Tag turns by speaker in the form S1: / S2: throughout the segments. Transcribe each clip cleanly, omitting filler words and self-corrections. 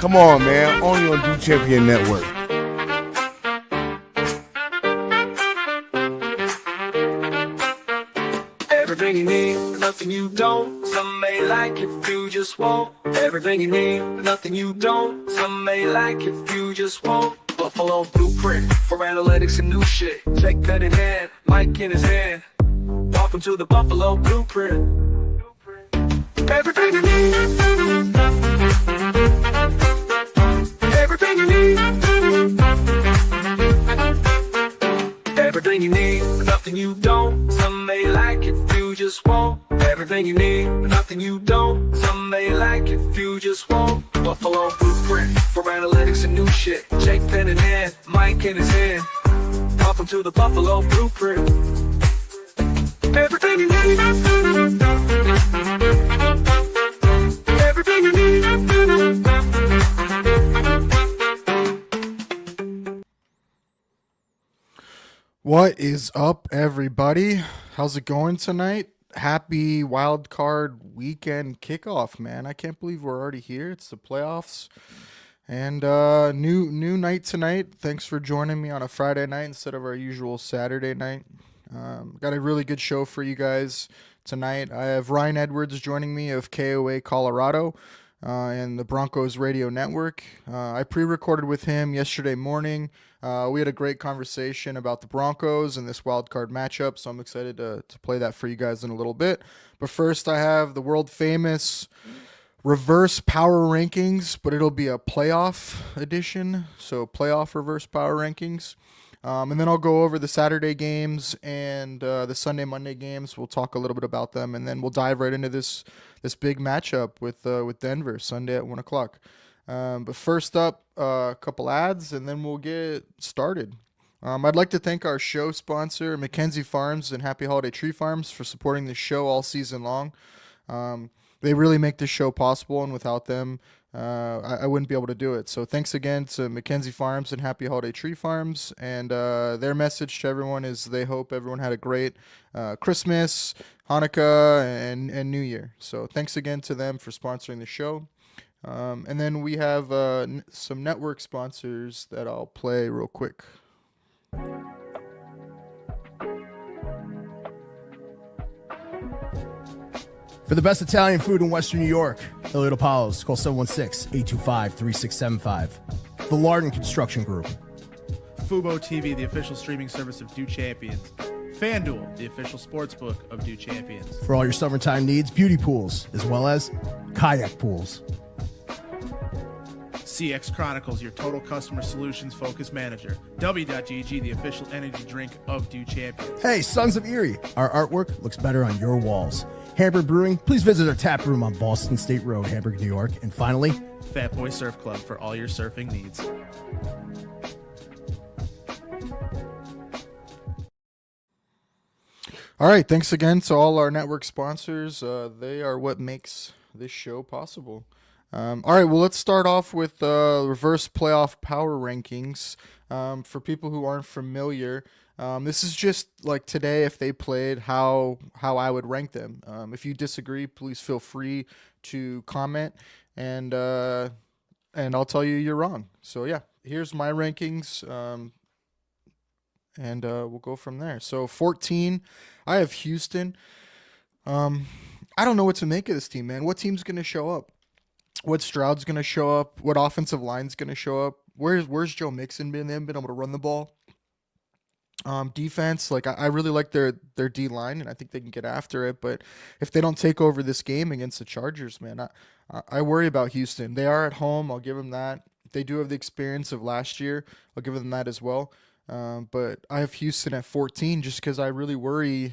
S1: Come on, man. Only on Do Champion Network.
S2: Everything you need, nothing you don't. Some may like it, few just won't. Everything you need, nothing you don't. Some may like it, few just won't. Buffalo Blueprint for analytics and new shit. Check pen in hand, mic in his hand. Welcome to the Buffalo Blueprint. Everything you need. Everything you need. Everything you need, nothing you don't. Some may like it, few just won't. Everything you need, nothing you don't. Some may like it, few just won't. Buffalo Blueprint for analytics and new shit. Jake pen in hand, mic in his hand. Welcome to the Buffalo Blueprint. Everything you need. Everything you need.
S3: What is up, everybody? How's it going tonight? Happy wild card weekend kickoff, man. I can't believe we're already here. It's the playoffs. And new night tonight. Thanks for joining me on a Friday night instead of our usual Saturday night. Got a really good show for you guys tonight. I have Ryan Edwards joining me of KOA Colorado and the Broncos Radio Network. I pre-recorded with him yesterday morning. We had a great conversation about the Broncos and this wild card matchup, so I'm excited to play that for you guys in a little bit. But first, I have the world famous reverse power rankings, but it'll be a playoff edition, so playoff reverse power rankings. And then I'll go over the Saturday games and the Sunday, Monday games. We'll talk a little bit about them, and then we'll dive right into this big matchup with Denver Sunday at 1 o'clock. But first up, a couple ads, and then we'll get started. I'd like to thank our show sponsor, Mackenzie Farms and Happy Holiday Tree Farms, for supporting the show all season long. They really make this show possible, and without them, I wouldn't be able to do it. So thanks again to Mackenzie Farms and Happy Holiday Tree Farms. And their message to everyone is they hope everyone had a great Christmas, Hanukkah, and New Year. So thanks again to them for sponsoring the show. And then we have some network sponsors that I'll play real quick.
S4: For the best Italian food in Western New York, Elliot Apollos, call 716-825-3675. The Lardon Construction Group.
S5: Fubo TV, the official streaming service of Do Champions. FanDuel, the official sportsbook of Do Champions.
S4: For all your summertime needs, beauty pools, as well as kayak pools.
S5: CX Chronicles, your total customer solutions focused manager. W.GG, the official energy drink of Do Champions.
S4: Hey, Sons of Erie, our artwork looks better on your walls. Hamburg Brewing, please visit our tap room on Boston State Road, Hamburg, New York. And finally,
S5: Fat Boy Surf Club for all your surfing needs.
S3: All right, thanks again to all our network sponsors. They are what makes this show possible. All right, well, let's start off with reverse playoff power rankings. For people who aren't familiar, this is just like today if they played, how I would rank them. If you disagree, please feel free to comment, and I'll tell you you're wrong. So yeah, here's my rankings, and we'll go from there. So 14, I have Houston. I don't know what to make of this team, man. What team's going to show up? What Stroud's going to show up? What offensive line's going to show up? Where's Joe Mixon been? They haven't been able to run the ball. Defense, like I really like their D line, and I think they can get after it. But if they don't take over this game against the Chargers, man, I worry about Houston. They are at home. I'll give them that. They do have the experience of last year. I'll give them that as well. But I have Houston at 14 just because I really worry.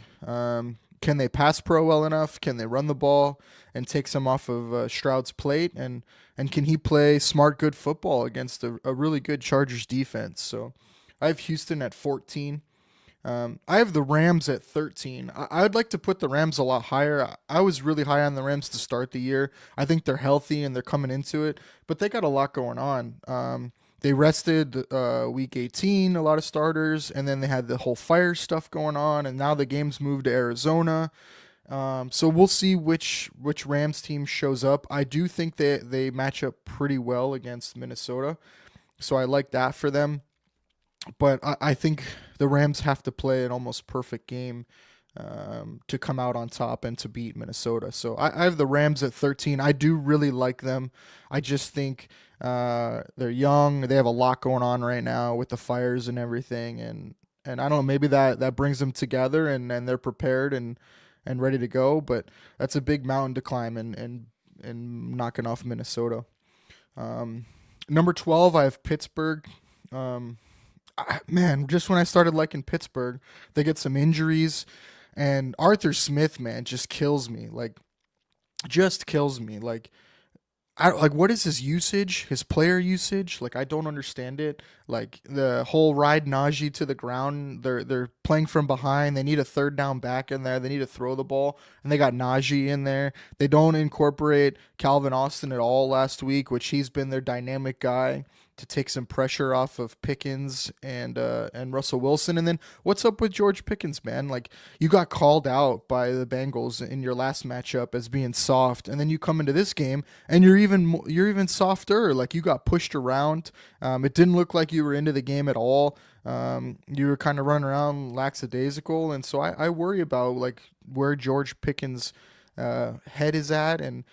S3: Can they pass pro well enough? Can they run the ball and take some off of Stroud's plate? And can he play smart, good football against a really good Chargers defense? So I have Houston at 14. I have the Rams at 13. I'd like to put the Rams a lot higher. I was really high on the Rams to start the year. I think they're healthy and they're coming into it, but they got a lot going on. They rested week 18, a lot of starters, and then they had the whole fire stuff going on, and now the game's moved to Arizona. So we'll see which Rams team shows up. I do think they match up pretty well against Minnesota, so I like that for them. But I think the Rams have to play an almost perfect game to come out on top and to beat Minnesota. So I have the Rams at 13. I do really like them. I just think they're young. They have a lot going on right now with the fires and everything, and I don't know. Maybe that brings them together and they're prepared and ready to go. But that's a big mountain to climb and knocking off Minnesota. Number 12, I have Pittsburgh. Man, just when I started liking Pittsburgh, they get some injuries, and Arthur Smith, man, just kills me. Like, just kills me. Like, what is his usage? His player usage? Like, I don't understand it. Like the whole ride Najee to the ground. They're playing from behind. They need a third down back in there. They need to throw the ball, and they got Najee in there. They don't incorporate Calvin Austin at all last week, which he's been their dynamic guy to take some pressure off of Pickens and Russell Wilson. And then what's up with George Pickens, man? Like, you got called out by the Bengals in your last matchup as being soft, and then you come into this game and you're even softer. Like, you got pushed around. It didn't look like you were into the game at all. You were kind of running around lackadaisical, and so I worry about like where George Pickens' head is at, and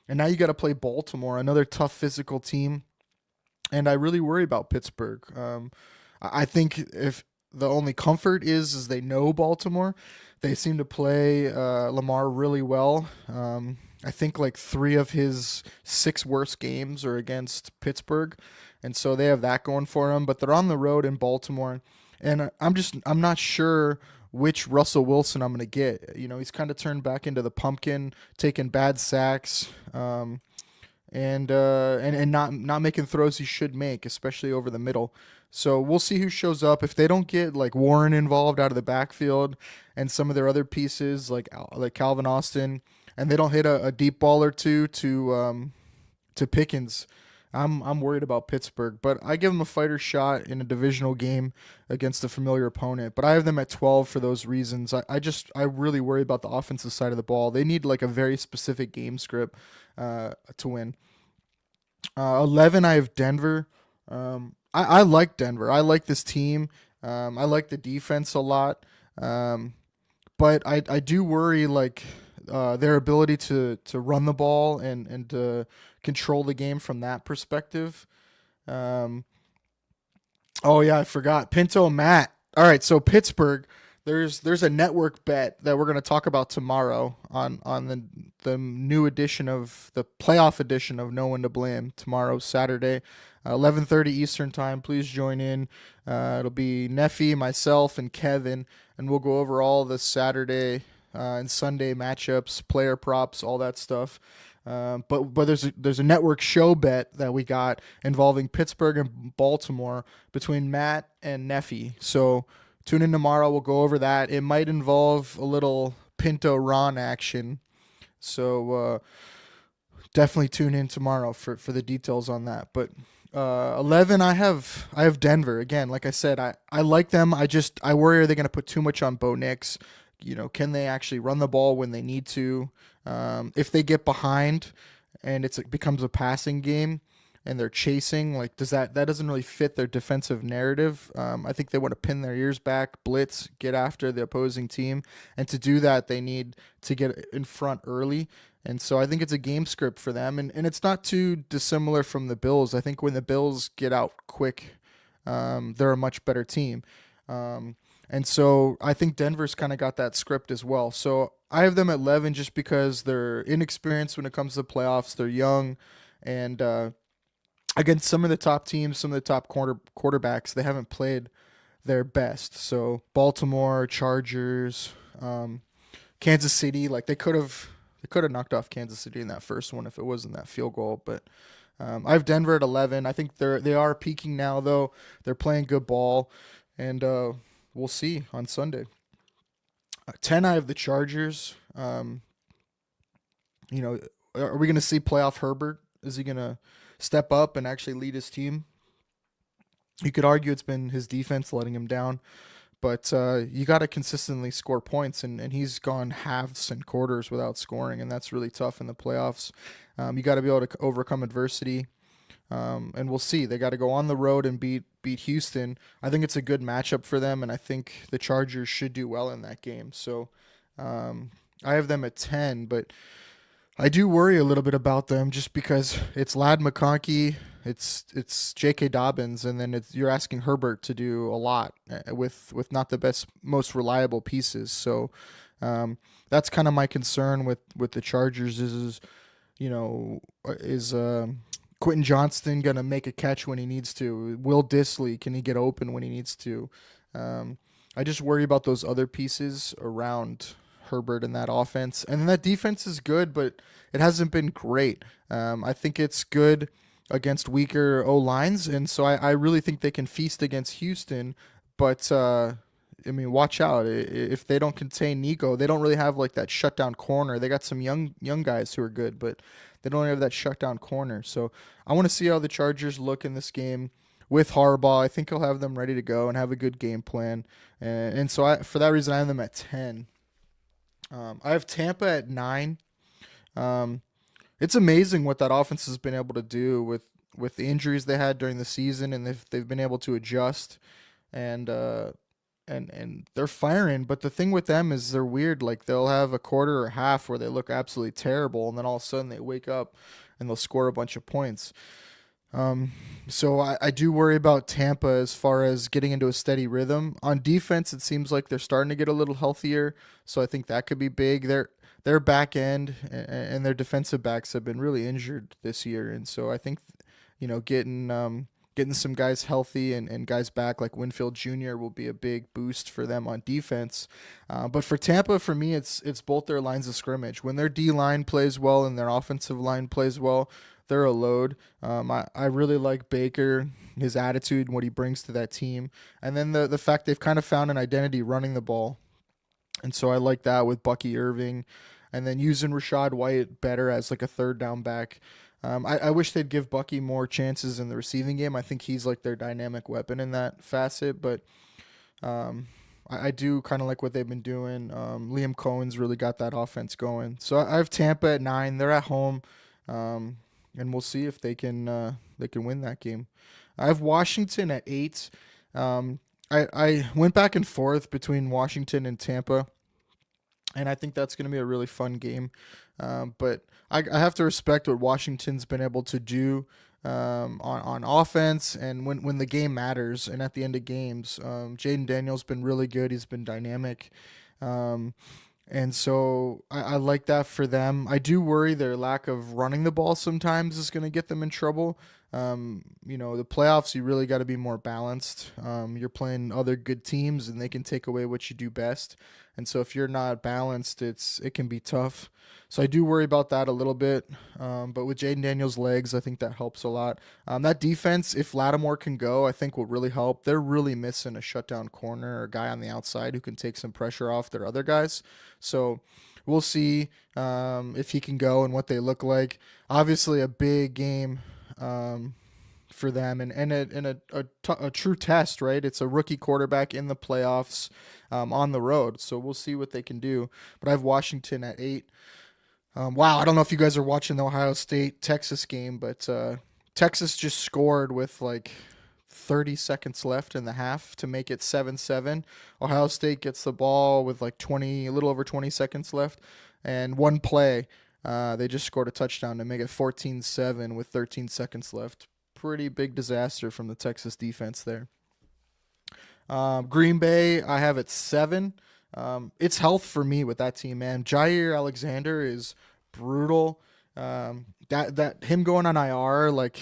S3: now you got to play Baltimore, another tough physical team. And I really worry about Pittsburgh. I think if the only comfort is they know Baltimore, they seem to play Lamar really well. I think like 3 of his 6 worst games are against Pittsburgh, and so they have that going for them. But they're on the road in Baltimore, and I'm not sure which Russell Wilson I'm going to get. You know, he's kind of turned back into the pumpkin, taking bad sacks. And not making throws he should make, especially over the middle. So we'll see who shows up. If they don't get like Warren involved out of the backfield and some of their other pieces like Calvin Austin, and they don't hit a deep ball or two to Pickens, I'm worried about Pittsburgh. But I give them a fighter shot in a divisional game against a familiar opponent. But I have them at 12 for those reasons. I really worry about the offensive side of the ball. They need like a very specific game script to win. 11, I have Denver. I like Denver. I like this team. I like the defense a lot. But I do worry like their ability to run the ball and to control the game from that perspective. Oh yeah, I forgot. Pinto Matt. All right, so Pittsburgh. There's a network bet that we're going to talk about tomorrow on the new edition of the playoff edition of No One to Blame tomorrow, Saturday, 11:30 Eastern time. Please join in. It'll be Neffy, myself, and Kevin, and we'll go over all the Saturday and Sunday matchups, player props, all that stuff. But there's a network show bet that we got involving Pittsburgh and Baltimore between Matt and Neffy. So tune in tomorrow. We'll go over that. It might involve a little Pinto Ron action. So definitely tune in tomorrow for the details on that. But 11, I have Denver. Again, like I said, I like them. I worry, are they going to put too much on Bo Nix? You know, can they actually run the ball when they need to? If they get behind and it becomes a passing game, and they're chasing, like, that doesn't really fit their defensive narrative. I think they want to pin their ears back, blitz, get after the opposing team, and to do that, they need to get in front early. And so I think it's a game script for them, and it's not too dissimilar from the Bills. I think when the Bills get out quick, they're a much better team. And so I think Denver's kind of got that script as well. So I have them at 11 just because they're inexperienced when it comes to the playoffs. They're young, and against some of the top teams, some of the top quarterbacks, they haven't played their best. So Baltimore, Chargers, Kansas City, like they could have knocked off Kansas City in that first one if it wasn't that field goal. But I have Denver at 11. I think they are peaking now, though. They're playing good ball, and we'll see on Sunday. 10, I have the Chargers. Are we going to see playoff Herbert? Is he going to step up and actually lead his team? You could argue it's been his defense letting him down, But you got to consistently score points, and he's gone halves and quarters without scoring, and that's really tough in the playoffs. You got to be able to overcome adversity, and we'll see. They got to go on the road and beat Houston. I think it's a good matchup for them, and I think the Chargers should do well in that game. So I have them at 10, but I do worry a little bit about them just because it's Lad McConkey, it's J.K. Dobbins, and then you're asking Herbert to do a lot with not the best, most reliable pieces. So that's kind of my concern with the Chargers is Quentin Johnston going to make a catch when he needs to? Will Disley, can he get open when he needs to? I just worry about those other pieces around Herbert in that offense. And that defense is good, but it hasn't been great. I think it's good against weaker O-lines, and so I really think they can feast against Houston. But, watch out. If they don't contain Nico, they don't really have like that shutdown corner. They got some young guys who are good, but they don't have that shutdown corner. So I want to see how the Chargers look in this game with Harbaugh. I think he'll have them ready to go and have a good game plan. And so for that reason, I have them at 10. I have Tampa at 9. It's amazing what that offense has been able to do with the injuries they had during the season, and they've been able to adjust, and they're firing. But the thing with them is they're weird. Like they'll have a quarter or half where they look absolutely terrible, and then all of a sudden they wake up and they'll score a bunch of points. So I do worry about Tampa as far as getting into a steady rhythm. On defense, it seems like they're starting to get a little healthier, so I think that could be big. Their back end and their defensive backs have been really injured this year, and so I think getting some guys healthy and guys back like Winfield Jr. will be a big boost for them on defense. But for Tampa, for me, it's both their lines of scrimmage. When their D-line plays well and their offensive line plays well, they're a load. I really like Baker, his attitude and what he brings to that team. And then the fact they've kind of found an identity running the ball. And so I like that with Bucky Irving. And then using Rashad White better as like a third down back. I wish they'd give Bucky more chances in the receiving game. I think he's like their dynamic weapon in that facet. But I do kind of like what they've been doing. Liam Cohen's really got that offense going. So I have Tampa at 9. They're at home. And we'll see if they can win that game. I have Washington at 8. I went back and forth between Washington and Tampa, and I think that's going to be a really fun game. But I have to respect what Washington's been able to do on offense and when the game matters and at the end of games. Jaden Daniels been really good. He's been dynamic. And so I like that for them. I do worry their lack of running the ball sometimes is going to get them in trouble. The playoffs, you really got to be more balanced. You're playing other good teams, and they can take away what you do best. And so if you're not balanced, it can be tough. So I do worry about that a little bit. But with Jaden Daniels' legs, I think that helps a lot. That defense, if Lattimore can go, I think will really help. They're really missing a shutdown corner or a guy on the outside who can take some pressure off their other guys. So we'll see if he can go and what they look like. Obviously, a big game for them and a true test, right? It's a rookie quarterback in the playoffs on the road. So we'll see what they can do. But I have Washington at 8. Wow, I don't know if you guys are watching the Ohio State-Texas game, but Texas just scored with like 30 seconds left in the half to make it 7-7. Ohio State gets the ball with like a little over 20 seconds left, and one play, they just scored a touchdown to make it 14-7 with 13 seconds left. Pretty big disaster from the Texas defense there. Green Bay, I have it 7. It's health for me with that team, man. Jair Alexander is brutal. That him going on IR like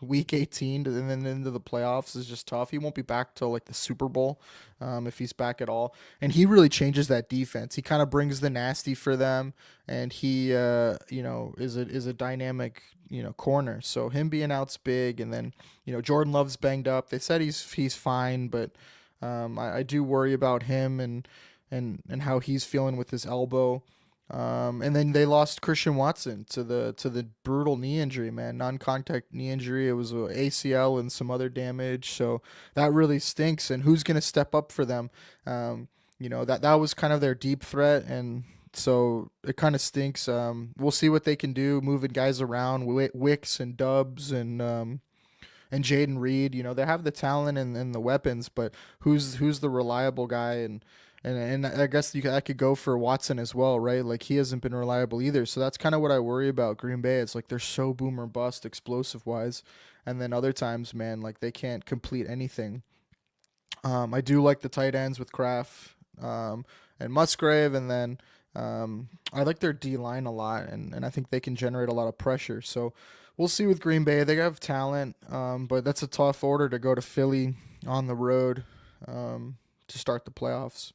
S3: week 18 and then into the playoffs is just tough. He won't be back till like the Super Bowl, if he's back at all. And he really changes that defense. He kind of brings the nasty for them, and he is a dynamic corner. So him being out's big, and then Jordan Love's banged up. They said he's fine, but I do worry about him and how he's feeling with his elbow. And then they lost Christian Watson to the brutal knee injury, man, non-contact knee injury. It was a ACL and some other damage, so that really stinks. And who's gonna step up for them? That was kind of their deep threat, and so it kind of stinks. We'll see what they can do, moving guys around, Wicks and Dubs and Jaden Reed. They have the talent and the weapons, but who's the reliable guy? And I guess I could go for Watson as well, right? Like he hasn't been reliable either. So that's kind of what I worry about Green Bay. It's like they're so boom or bust explosive wise, and then other times, man, like they can't complete anything. I do like the tight ends with Kraft and Musgrave, and then I like their D line a lot, and I think they can generate a lot of pressure. So we'll see with Green Bay. They have talent, but that's a tough order to go to Philly on the road to start the playoffs.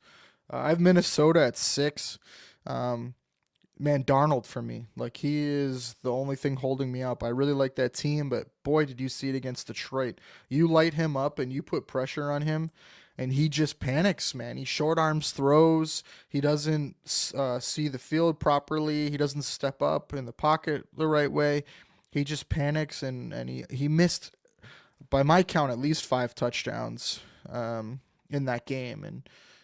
S3: I have Minnesota at 6. Um, Man, Darnold for me. Like he is the only thing holding me up. I really like that team, but boy, did you see it against Detroit. You light him up and you put pressure on him, and he just panics, man. He short arms throws. He doesn't see the field properly. He doesn't step up in the pocket the right way. He just panics, and he missed, by my count, at least 5 touchdowns in that game.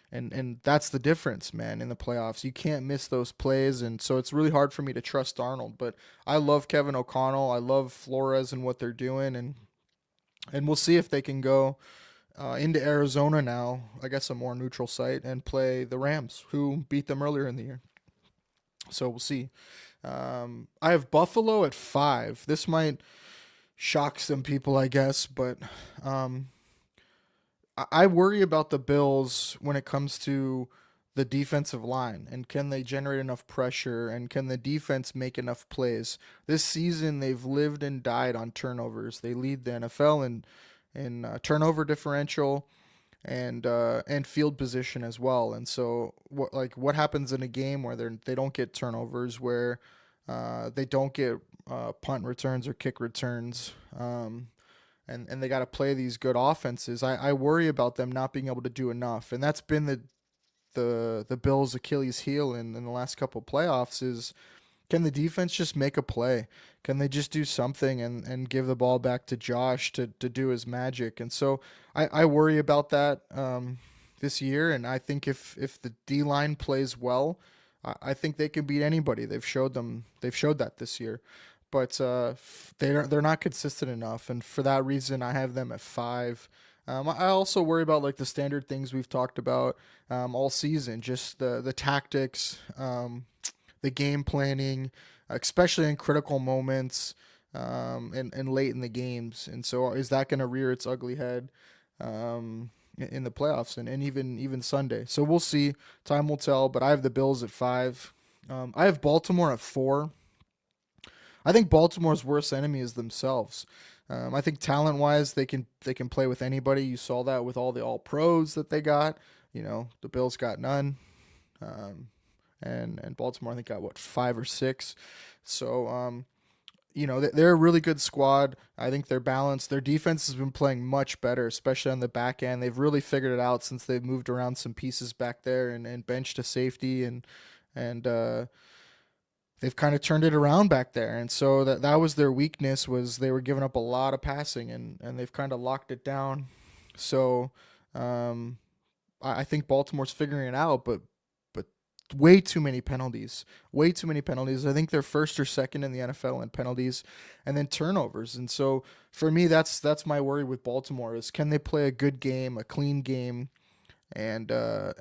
S3: And that's the difference, man, in the playoffs. You can't miss those plays, and so it's really hard for me to trust Darnold. But I love Kevin O'Connell. I love Flores and what they're doing, and we'll see if they can go into Arizona now, I guess a more neutral site, and play the Rams, who beat them earlier in the year. So we'll see. I have Buffalo at 5. This might shock some people, I guess, but I worry about the Bills when it comes to the defensive line, and can they generate enough pressure, and can the defense make enough plays. This season they've lived and died on turnovers. They lead the NFL in turnover differential and field position as well. And so what happens in a game where they don't get turnovers, where they don't get punt returns or kick returns, and they got to play these good offenses. I worry about them not being able to do enough, and that's been the Bills' Achilles heel in the last couple playoffs. Is can the defense just make a play? Can they just do something and give the ball back to Josh to do his magic? And so I worry about that this year, and I think if the D line plays well, I think they can beat anybody. They've showed that this year, but they're not consistent enough, and for that reason, I have them at 5. I also worry about like the standard things we've talked about all season, just the tactics, the game planning, especially in critical moments and late in the games. And so, is that going to rear its ugly head in the playoffs and even Sunday? So we'll see. Time will tell. But I have the Bills at 5. I have Baltimore at 4. I think Baltimore's worst enemy is themselves. I think talent-wise, they can play with anybody. You saw that with all the All-Pros that they got. The Bills got none, and Baltimore I think got 5 or 6. So they're a really good squad. I think they're balanced. Their defense has been playing much better, especially on the back end. They've really figured it out since they've moved around some pieces back there and benched a safety and they've kind of turned it around back there. And so that was their weakness, was they were giving up a lot of passing, and they've kind of locked it down. So I think Baltimore's figuring it out, but way too many penalties. Way too many penalties. I think they're first or second in the NFL in penalties, and then turnovers. And so for me, that's my worry with Baltimore, is can they play a good game, a clean game? And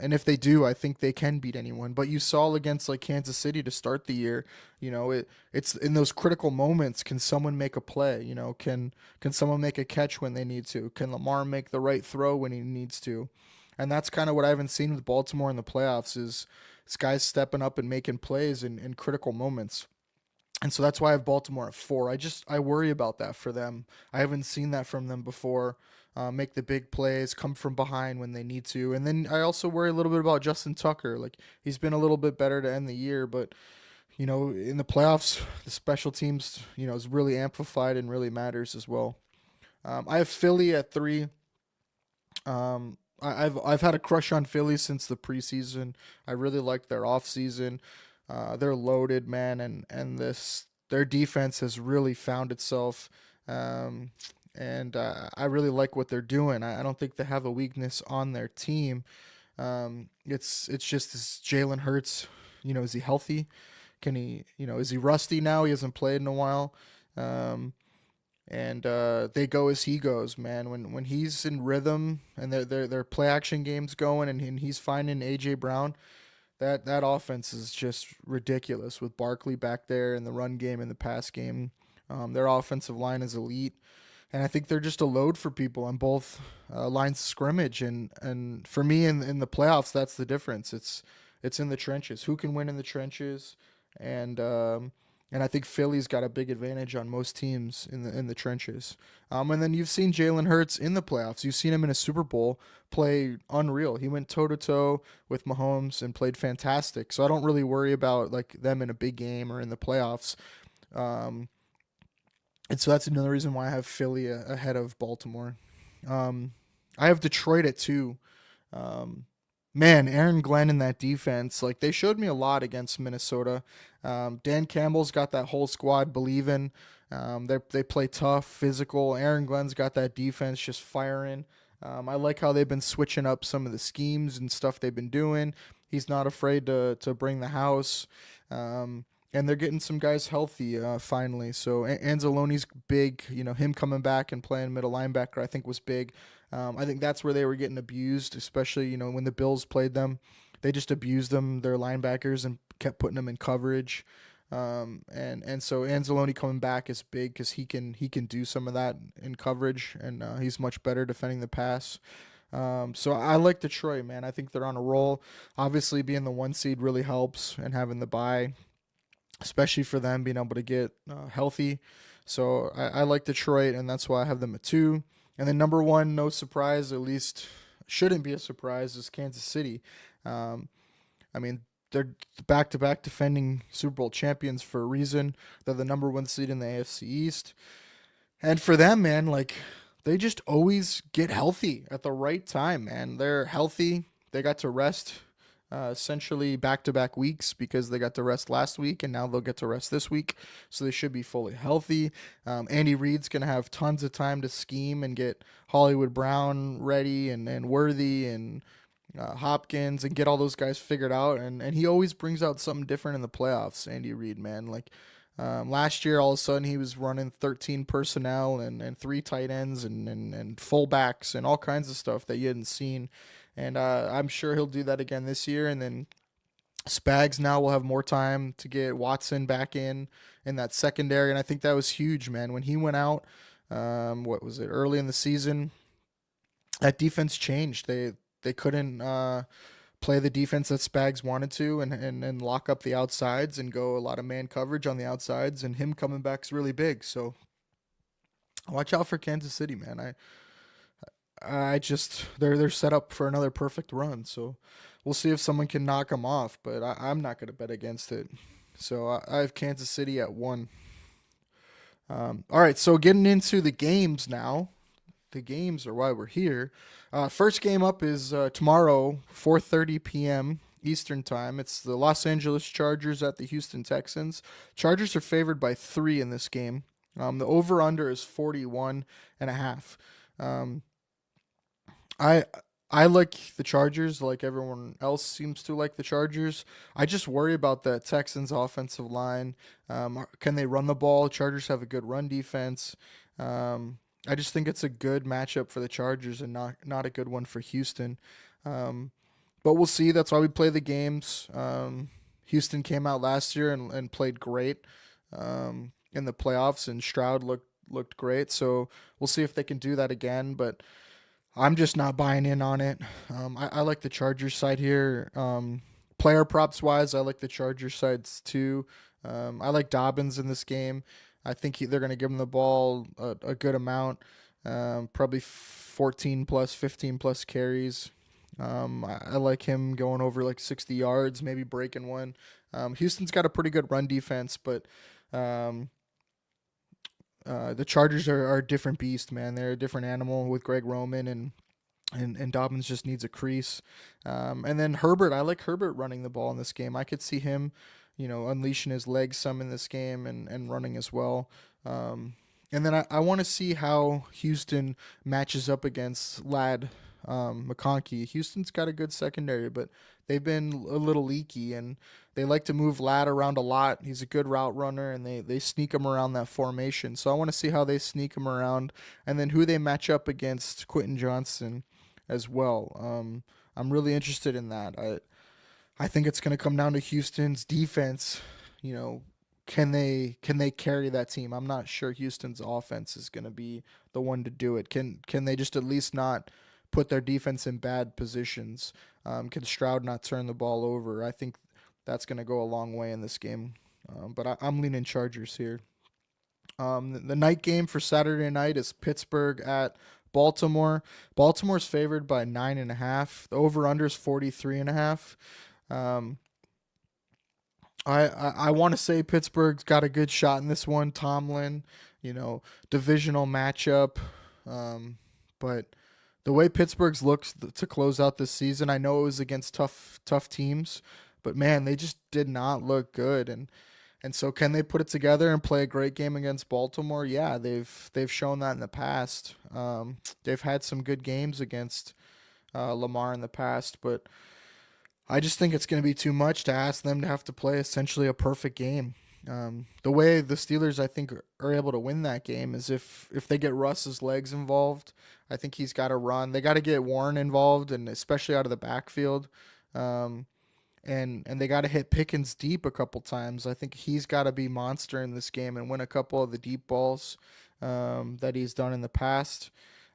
S3: if they do, I think they can beat anyone. But you saw against like Kansas City to start the year, it's in those critical moments. Can someone make a play? Can someone make a catch when they need to? Can Lamar make the right throw when he needs to? And that's kind of what I haven't seen with Baltimore in the playoffs, is guys stepping up and making plays in critical moments. And so that's why I have Baltimore at 4. I worry about that for them. I haven't seen that from them before. Make the big plays, come from behind when they need to. And then I also worry a little bit about Justin Tucker. Like, he's been a little bit better to end the year, but in the playoffs, the special teams, is really amplified and really matters as well. I have Philly at 3. I've had a crush on Philly since the preseason. I really liked their offseason. They're loaded, man, and their defense has really found itself. Um, and I really like what they're doing. I don't think they have a weakness on their team. It's just this Jalen Hurts. Is he healthy? Can he? Is he rusty now? He hasn't played in a while. Um, and they go as he goes, man. When he's in rhythm and their play action games going, and he's finding AJ Brown, that offense is just ridiculous with Barkley back there in the run game and the pass game. Their offensive line is elite, and I think they're just a load for people on both lines of scrimmage. And for me in the playoffs, that's the difference. It's in the trenches. Who can win in the trenches? And and I think Philly's got a big advantage on most teams in the trenches. And then you've seen Jalen Hurts in the playoffs. You've seen him in a Super Bowl play unreal. He went toe to toe with Mahomes and played fantastic. So I don't really worry about like them in a big game or in the playoffs. Um, and so that's another reason why I have Philly ahead of Baltimore. I have Detroit at 2. Um, Man, Aaron Glenn in that defense, like they showed me a lot against Minnesota. Dan Campbell's got that whole squad believing. They play tough, physical. Aaron Glenn's got that defense just firing. I like how they've been switching up some of the schemes and stuff they've been doing. He's not afraid to bring the house. And they're getting some guys healthy finally. So Anzalone's big. Him coming back and playing middle linebacker I think was big. I think that's where they were getting abused, especially when the Bills played them. They just abused them, their linebackers, and kept putting them in coverage. And so Anzalone coming back is big because he can do some of that in coverage, and he's much better defending the pass. So I like Detroit, man. I think they're on a roll. Obviously, being the 1 seed really helps, and having the bye, especially for them being able to get healthy. So I like Detroit, and that's why I have them at 2. And then number 1, no surprise, at least shouldn't be a surprise, is Kansas City. I mean, they're back-to-back defending Super Bowl champions for a reason. They're the number 1 seed in the AFC East. And for them, man, like they just always get healthy at the right time, man. They're healthy. They got to rest essentially back-to-back weeks because they got to rest last week, and now they'll get to rest this week. So they should be fully healthy. Andy Reid's going to have tons of time to scheme and get Hollywood Brown ready and Worthy and Hopkins and get all those guys figured out. And he always brings out something different in the playoffs, Andy Reid, man. Like last year, all of a sudden, he was running 13 personnel and 3 tight ends and fullbacks and all kinds of stuff that you hadn't seen. And I'm sure he'll do that again this year. And then Spags now will have more time to get Watson back in that secondary. And I think that was huge, man. When he went out, what was it, early in the season, that defense changed. They couldn't play the defense that Spags wanted to and lock up the outsides and go a lot of man coverage on the outsides. And him coming back is really big. So watch out for Kansas City, man. I just they're set up for another perfect run, so we'll see if someone can knock them off. But I'm not going to bet against it. So I have Kansas City at 1. All right, so getting into the games now. The games are why we're here. First game up is tomorrow, 4:30 p.m. Eastern time. It's the Los Angeles Chargers at the Houston Texans. Chargers are favored by 3 in this game. The over/under is 41.5. I like the Chargers, like everyone else seems to like the Chargers. I just worry about the Texans' offensive line. Can they run the ball? Chargers have a good run defense. I just think it's a good matchup for the Chargers and not a good one for Houston. But we'll see. That's why we play the games. Houston came out last year and played great in the playoffs, and Stroud looked great. So we'll see if they can do that again. But I'm just not buying in on it. I like the Chargers side here. Player props wise, I like the Chargers sides too. I like Dobbins in this game. I think they're going to give him the ball a good amount, probably 14 plus, 15 plus carries. I like him going over like 60 yards, maybe breaking one. Houston's got a pretty good run defense, but the Chargers are a different beast, man. They're a different animal with Greg Roman, and Dobbins just needs a crease. And then Herbert, I like Herbert running the ball in this game. I could see him unleashing his legs some in this game and running as well. And then I want to see how Houston matches up against Lad McConkey. Houston's got a good secondary, but they've been a little leaky, and they like to move Lad around a lot. He's a good route runner, and they sneak him around that formation. So I want to see how they sneak him around, and then who they match up against Quentin Johnson as well. I'm really interested in that. I think it's going to come down to Houston's defense. Can they carry that team? I'm not sure Houston's offense is going to be the one to do it. Can they just at least not put their defense in bad positions? Can Stroud not turn the ball over? I think that's going to go a long way in this game. But I'm leaning Chargers here. The night game for Saturday night is Pittsburgh at Baltimore. Baltimore's favored by 9.5. The over/under is 43.5. I want to say Pittsburgh's got a good shot in this one. Tomlin, divisional matchup. But the way Pittsburgh's looks to close out this season, I know it was against tough teams, but man, they just did not look good. And so can they put it together and play a great game against Baltimore? Yeah, they've shown that in the past. They've had some good games against Lamar in the past, but I just think it's going to be too much to ask them to have to play essentially a perfect game. The way the Steelers, I think, are able to win that game is if they get Russ's legs involved. I think he's got to run. They got to get Warren involved, and especially out of the backfield. And they got to hit Pickens deep a couple times. I think he's got to be monster in this game and win a couple of the deep balls that he's done in the past.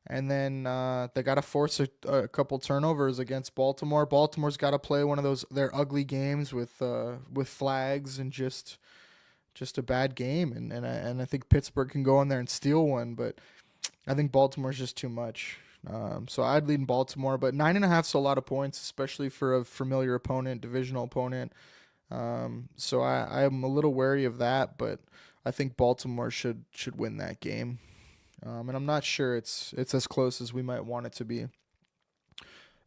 S3: And then they got to force a couple turnovers against Baltimore. Baltimore's got to play one of their ugly games with flags and just a bad game. And I think Pittsburgh can go in there and steal one, but I think Baltimore's just too much. So I'd lead in Baltimore, but 9.5 is a lot of points, especially for a familiar opponent, divisional opponent. So I'm a little wary of that, but I think Baltimore should win that game. And I'm not sure it's as close as we might want it to be.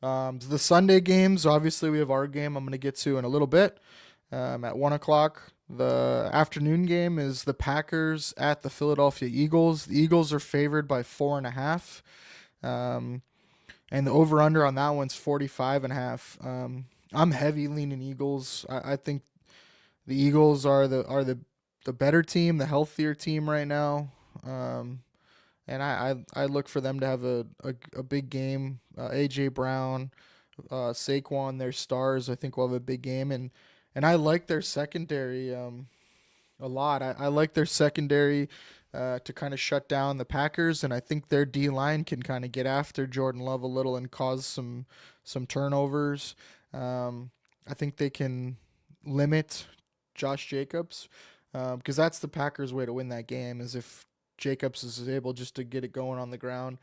S3: The Sunday games, obviously we have our game I'm going to get to in a little bit. At 1 o'clock, the afternoon game is the Packers at the Philadelphia Eagles. The Eagles are favored by 4.5. And the over-under on that one's 45.5. I'm heavy leaning Eagles. I think the Eagles are the better team, the healthier team right now. And I look for them to have a big game. A.J. Brown, Saquon, their stars, I think will have a big game. And I like their secondary a lot. I like their secondary to kind of shut down the Packers, and I think their D-line can kind of get after Jordan Love a little and cause some turnovers. I think they can limit Josh Jacobs because that's the Packers' way to win that game is if Jacobs is able just to get it going on the ground,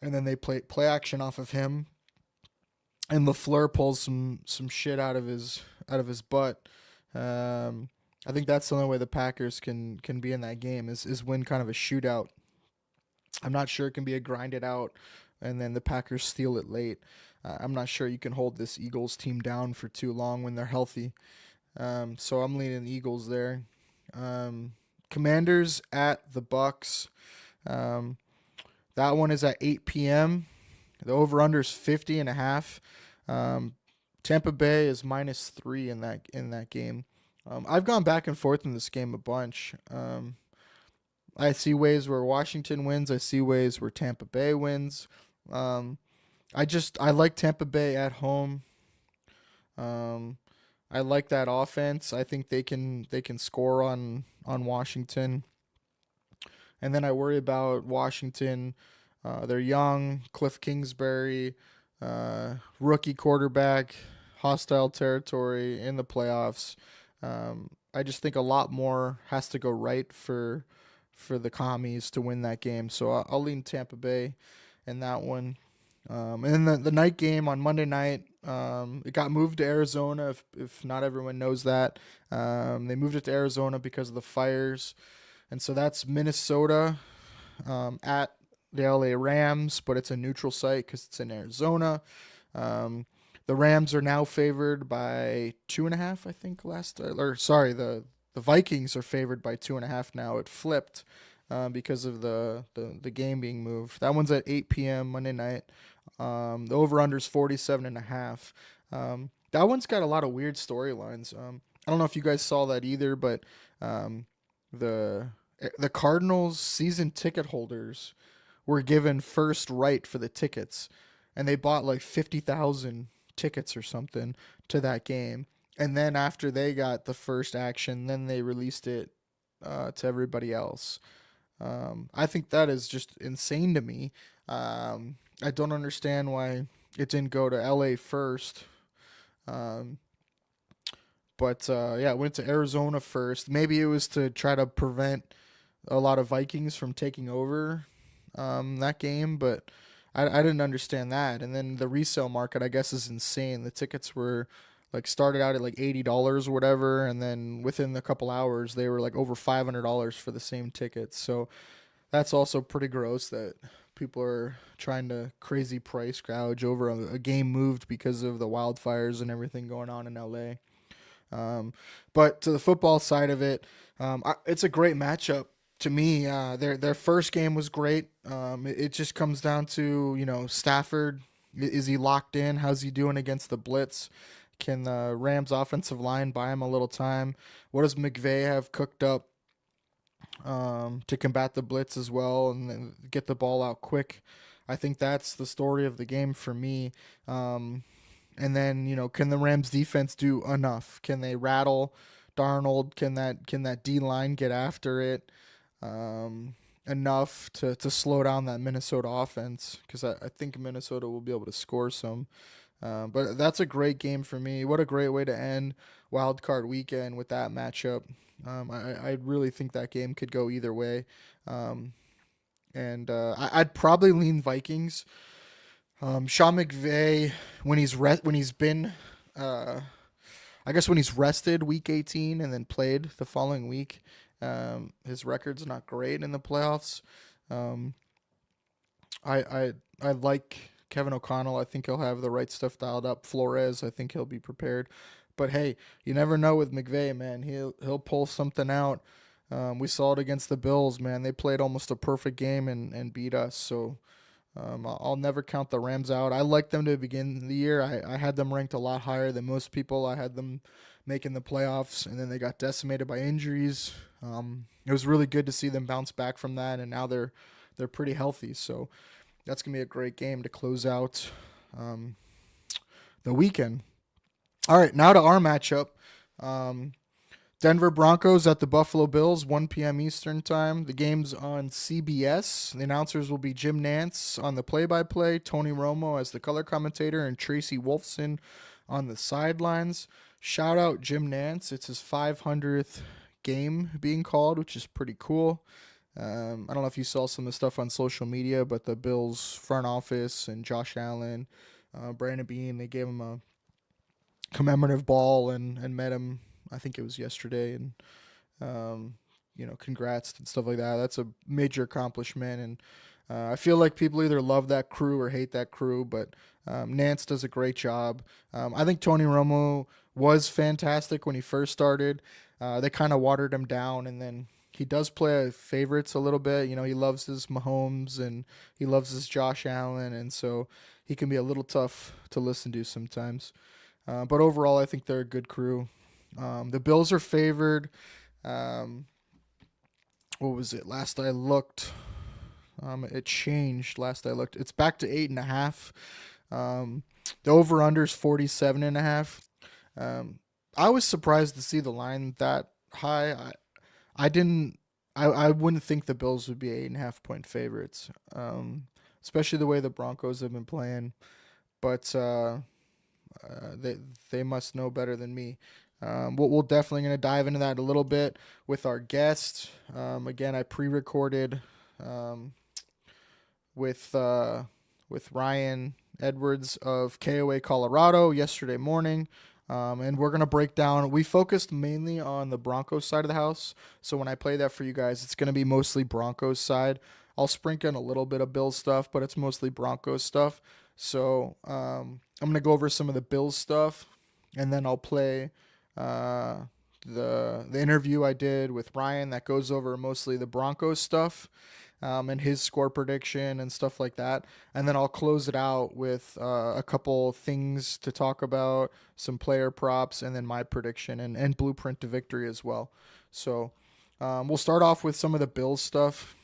S3: and then they play action off of him, and LaFleur pulls some shit out of his butt. I think that's the only way the Packers can be in that game is win kind of a shootout. I'm not sure it can be a grinded out, and then the Packers steal it late. I'm not sure you can hold this Eagles team down for too long when they're healthy. So I'm leaning the Eagles there. Commanders at the Bucks. That one is at 8 p.m. The over/under is 50.5. Tampa Bay is -3 in that game. I've gone back and forth in this game a bunch. I see ways where Washington wins. I see ways where Tampa Bay wins. I like Tampa Bay at home. I like that offense. I think they can score on Washington. And then I worry about Washington. They're young. Cliff Kingsbury, rookie quarterback, hostile territory in the playoffs. I just think a lot more has to go right for the Commies to win that game. So I'll lean Tampa Bay in that one. And then the night game on Monday night, it got moved to Arizona, if not everyone knows that. They moved it to Arizona because of the fires. And so that's Minnesota at the LA Rams, but it's a neutral site because it's in Arizona. The Rams are now favored by 2.5, I think. The Vikings are favored by 2.5 now. It flipped because of the game being moved. That one's at 8 p.m. Monday night. The over/under is 47.5. That one's got a lot of weird storylines. I don't know if you guys saw that either, but the the Cardinals season ticket holders were given first right for the tickets, and they bought like 50,000 tickets or something to that game. And then after they got the first action, then they released it to everybody else. I think that is just insane to me. I don't understand why it didn't go to LA first. Um, but it went to Arizona first. Maybe it was to try to prevent a lot of Vikings from taking over that game, but I didn't understand that. And then the resale market, I guess, is insane. The tickets were like started out at like $80 or whatever, and then within a couple hours they were like over $500 for the same tickets. So that's also pretty gross that people are trying to crazy price gouge over a game moved because of the wildfires and everything going on in LA. But to the football side of it, it's a great matchup to me. Their first game was great. It just comes down to, Stafford. Is he locked in? How's he doing against the blitz? Can the Rams offensive line buy him a little time? What does McVay have cooked up to combat the blitz as well and then get the ball out quick? I think that's the story of the game for me. And then, can the Rams defense do enough? Can they rattle Darnold? Can that D line get after it enough to slow down that Minnesota offense? Because I think Minnesota will be able to score some. But that's a great game for me. What a great way to end Wild Card Weekend with that matchup. I really think that game could go either way. I'd probably lean Vikings. Sean McVay, when he's rested week 18 and then played the following week, his record's not great in the playoffs. I like Kevin O'Connell. I think he'll have the right stuff dialed up. Flores, I think he'll be prepared. But hey, you never know with McVay, man. He'll pull something out. We saw it against the Bills, man. They played almost a perfect game and beat us. So I'll never count the Rams out. I liked them to begin the year. I had them ranked a lot higher than most people. I had them making the playoffs, and then they got decimated by injuries. It was really good to see them bounce back from that, and now they're pretty healthy. So that's going to be a great game to close out the weekend. All right, now to our matchup. Denver Broncos at the Buffalo Bills, 1 p.m. Eastern time. The game's on CBS. The announcers will be Jim Nantz on the play-by-play, Tony Romo as the color commentator, and Tracy Wolfson on the sidelines. Shout out Jim Nantz. It's his 500th game being called, which is pretty cool. I don't know if you saw some of the stuff on social media, but the Bills front office and Josh Allen, Brandon Beane, they gave him a commemorative ball and met him, I think it was yesterday, and congrats and stuff like that. That's a major accomplishment, and I feel like people either love that crew or hate that crew, but Nance does a great job. I think Tony Romo was fantastic when he first started. They kind of watered him down, and then he does play favorites a little bit. He loves his Mahomes and he loves his Josh Allen, and so he can be a little tough to listen to sometimes. But overall, I think they're a good crew. The Bills are favored. What was it? Last I looked, it changed. Last I looked, it's back to 8.5. The over/under is 47.5. I was surprised to see the line that high. I wouldn't think the Bills would be 8.5 point favorites, especially the way the Broncos have been playing. But they must know better than me. We're definitely going to dive into that a little bit with our guest. Again, I pre-recorded with Ryan Edwards of KOA Colorado yesterday morning. And we're going to break down. We focused mainly on the Broncos side of the house. So when I play that for you guys, it's going to be mostly Broncos side. I'll sprinkle in a little bit of Bills stuff, but it's mostly Broncos stuff. So I'm gonna go over some of the Bills stuff, and then I'll play the interview I did with Ryan that goes over mostly the Broncos stuff, and his score prediction and stuff like that. And then I'll close it out with a couple things to talk about, some player props, and then my prediction and blueprint to victory as well. So we'll start off with some of the Bills stuff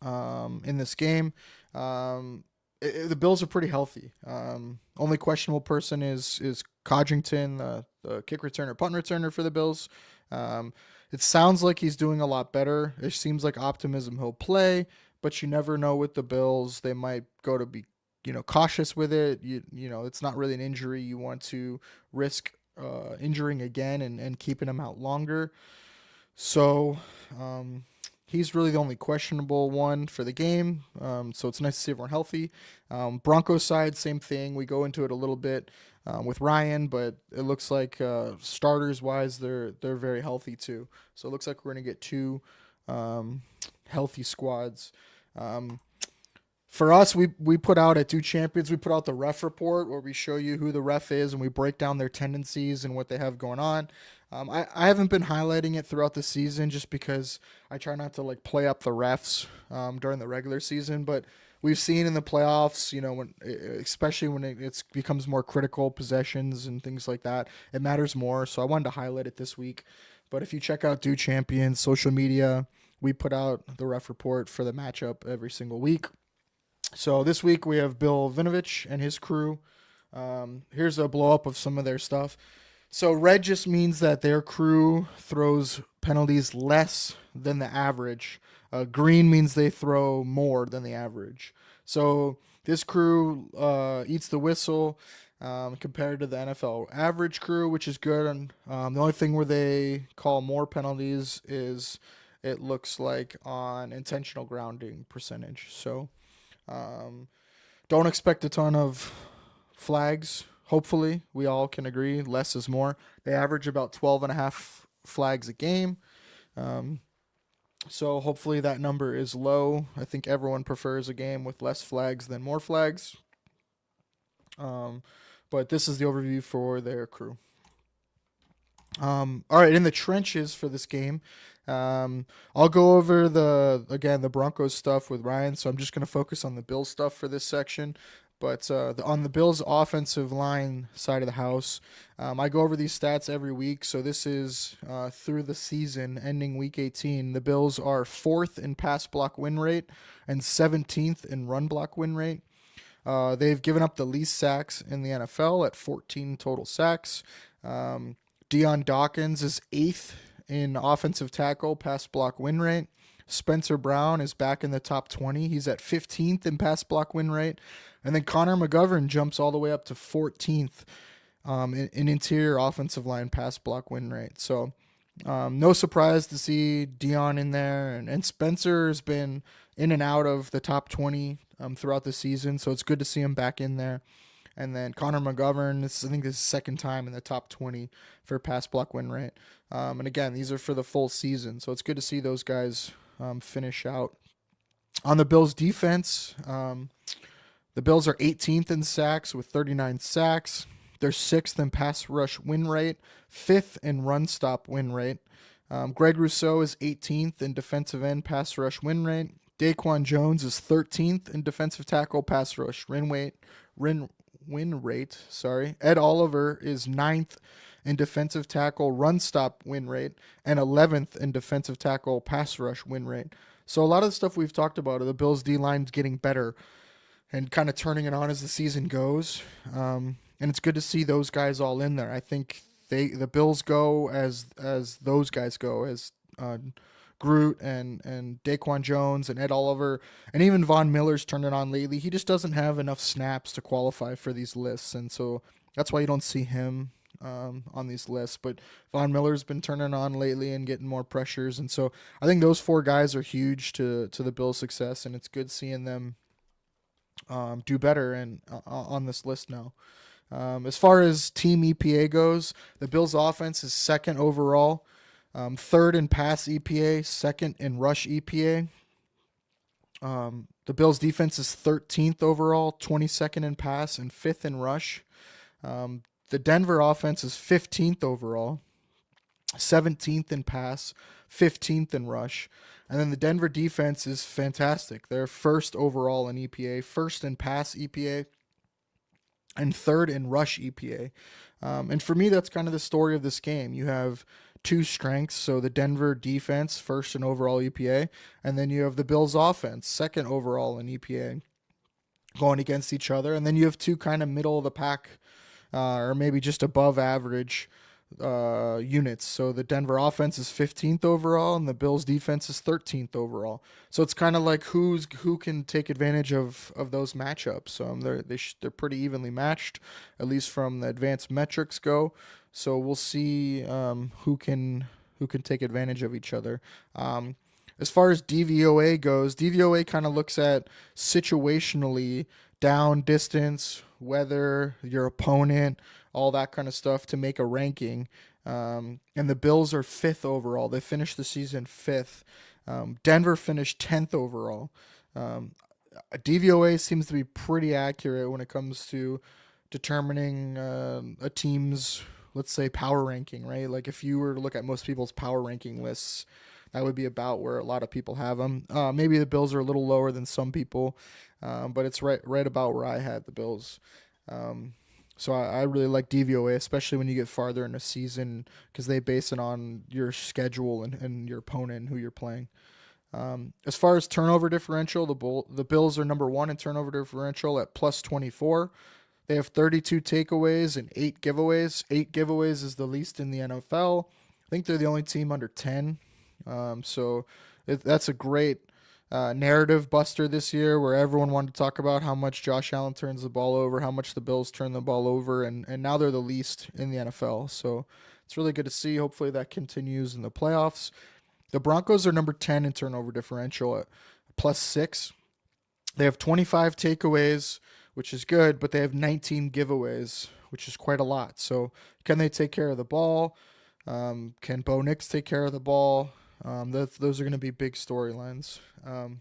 S3: in this game. The Bills are pretty healthy. Only questionable person is Codrington, the kick returner, punt returner for the Bills. It sounds like he's doing a lot better. It seems like optimism he'll play, but you never know with the Bills. They might go to be, cautious with it. It's not really an injury you want to risk injuring again and keeping him out longer. So he's really the only questionable one for the game. So it's nice to see everyone healthy. Broncos side, same thing. We go into it a little bit with Ryan, but it looks like starters wise, they're very healthy too. So it looks like we're gonna get two healthy squads. For us, we put out at Do Champions, we put out the ref report where we show you who the ref is and we break down their tendencies and what they have going on. I haven't been highlighting it throughout the season just because I try not to play up the refs during the regular season, but we've seen in the playoffs, especially when it becomes more critical possessions and things like that, it matters more. So I wanted to highlight it this week. But if you check out Do Champions social media, we put out the ref report for the matchup every single week. So this week we have Bill Vinovich and his crew. Here's a blow up of some of their stuff. So red just means that their crew throws penalties less than the average. Green means they throw more than the average. So this crew eats the whistle compared to the NFL average crew, which is good. And the only thing where they call more penalties is it looks like on intentional grounding percentage. So don't expect a ton of flags. Hopefully, we all can agree less is more. They average about 12.5 flags a game. So hopefully that number is low. I think everyone prefers a game with less flags than more flags. But this is the overview for their crew. All right, in the trenches for this game, I'll go over the Broncos stuff with Ryan, so I'm just going to focus on the Bills stuff for this section. But on the Bills' offensive line side of the house, I go over these stats every week. So this is through the season ending week 18. The Bills are 4th in pass block win rate and 17th in run block win rate. They've given up the least sacks in the NFL at 14 total sacks. Deion Dawkins is 8th in offensive tackle pass block win rate. Spencer Brown is back in the top 20. He's at 15th in pass block win rate. And then Connor McGovern jumps all the way up to 14th in interior offensive line pass block win rate. So no surprise to see Deion in there. And Spencer has been in and out of the top 20 throughout the season. So it's good to see him back in there. And then Connor McGovern, I think this is his second time in the top 20 for pass block win rate. And again, these are for the full season. So it's good to see those guys finish out. On the Bills defense, the Bills are 18th in sacks with 39 sacks. They're 6th in pass rush win rate, 5th in run stop win rate. Greg Rousseau is 18th in defensive end pass rush win rate. Daquan Jones is 13th in defensive tackle pass rush win rate. Ed Oliver is 9th in defensive tackle run stop win rate and 11th in defensive tackle pass rush win rate. So a lot of the stuff we've talked about, the Bills D-line's getting better and kind of turning it on as the season goes. And it's good to see those guys all in there. I think the Bills go as those guys go, as Groot and Daquan Jones and Ed Oliver, and even Von Miller's turned it on lately. He just doesn't have enough snaps to qualify for these lists, and so that's why you don't see him on these lists. But Von Miller's been turning on lately and getting more pressures, and so I think those 4 guys are huge to the Bills' success, and it's good seeing them do better and on this list now. As far as team EPA goes, the Bills' offense is 2nd overall. 3rd in pass EPA, 2nd in rush EPA. The Bills defense is 13th overall, 22nd in pass, and 5th in rush. The Denver offense is 15th overall, 17th in pass, 15th in rush. And then the Denver defense is fantastic. They're first overall in EPA, first in pass EPA, and third in rush EPA. And for me, that's kind of the story of this game. You have two strengths. So the Denver defense, first in overall EPA, and then you have the Bills offense, second overall in EPA, going against each other. And then you have two kind of middle of the pack, or maybe just above average units. So the Denver offense is 15th overall, and the Bills defense is 13th overall. So it's kind of like who can take advantage of those matchups. They're pretty evenly matched, at least from the advanced metrics go. So we'll see who can take advantage of each other. As far as DVOA goes, DVOA kind of looks at situationally down, distance, weather, your opponent, all that kind of stuff to make a ranking. And the Bills are 5th overall. They finished the season 5th. Denver finished 10th overall. DVOA seems to be pretty accurate when it comes to determining a team's, let's say, power ranking, right? Like if you were to look at most people's power ranking lists, that would be about where a lot of people have them. Maybe the Bills are a little lower than some people, but it's right about where I had the Bills. So I really like DVOA, especially when you get farther in a season, because they base it on your schedule and your opponent and who you're playing. As far as turnover differential, the Bills are number 1 in turnover differential at plus 24. They have 32 takeaways and 8 giveaways. 8 giveaways is the least in the NFL. I think they're the only team under 10. That's a great narrative buster this year, where everyone wanted to talk about how much Josh Allen turns the ball over, how much the Bills turn the ball over, and now they're the least in the NFL. So it's really good to see. Hopefully that continues in the playoffs. The Broncos are number 10 in turnover differential at plus 6. They have 25 takeaways, which is good, but they have 19 giveaways, which is quite a lot. So can they take care of the ball? Can Bo Nix take care of the ball? Those are going to be big storylines. And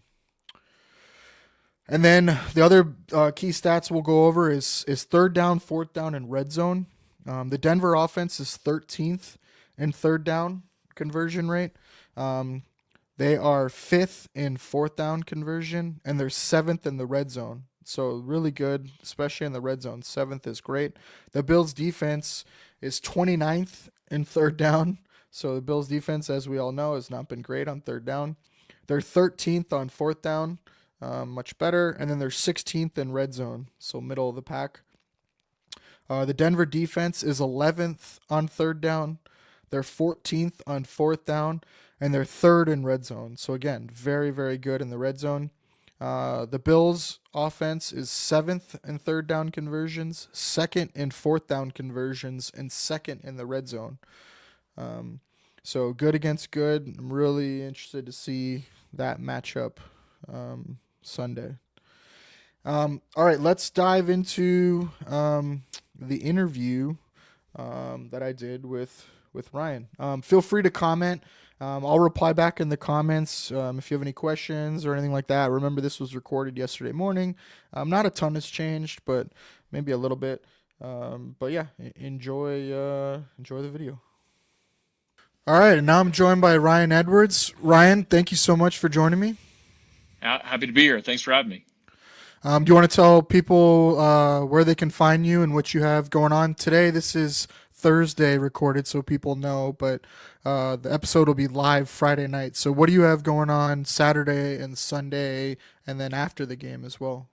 S3: then the other key stats we'll go over is third down, fourth down, and red zone. The Denver offense is 13th in third down conversion rate. They are 5th in fourth down conversion, and they're 7th in the red zone. So really good, especially in the red zone. 7th is great. The Bills defense is 29th in third down. So the Bills defense, as we all know, has not been great on third down. They're 13th on fourth down, much better. And then they're 16th in red zone, so middle of the pack. The Denver defense is 11th on third down. They're 14th on fourth down, and they're 3rd in red zone. So again, very, very good in the red zone. The Bills offense is 7th in third down conversions, 2nd in fourth down conversions, and 2nd in the red zone. So good against good. I'm really interested to see that matchup Sunday. All right, let's dive into the interview that I did with Ryan. Feel free to comment. I'll reply back in the comments if you have any questions or anything like that. Remember, this was recorded yesterday morning. Not a ton has changed, but maybe a little bit. But yeah, enjoy the video. All right, and now I'm joined by Ryan Edwards. Ryan, thank you so much for joining me.
S6: Happy to be here. Thanks for having me.
S3: Do you want to tell people where they can find you and what you have going on today? This is Thursday recorded, so people know, but the episode will be live Friday night. So what do you have going on Saturday and Sunday, and then after the game as well?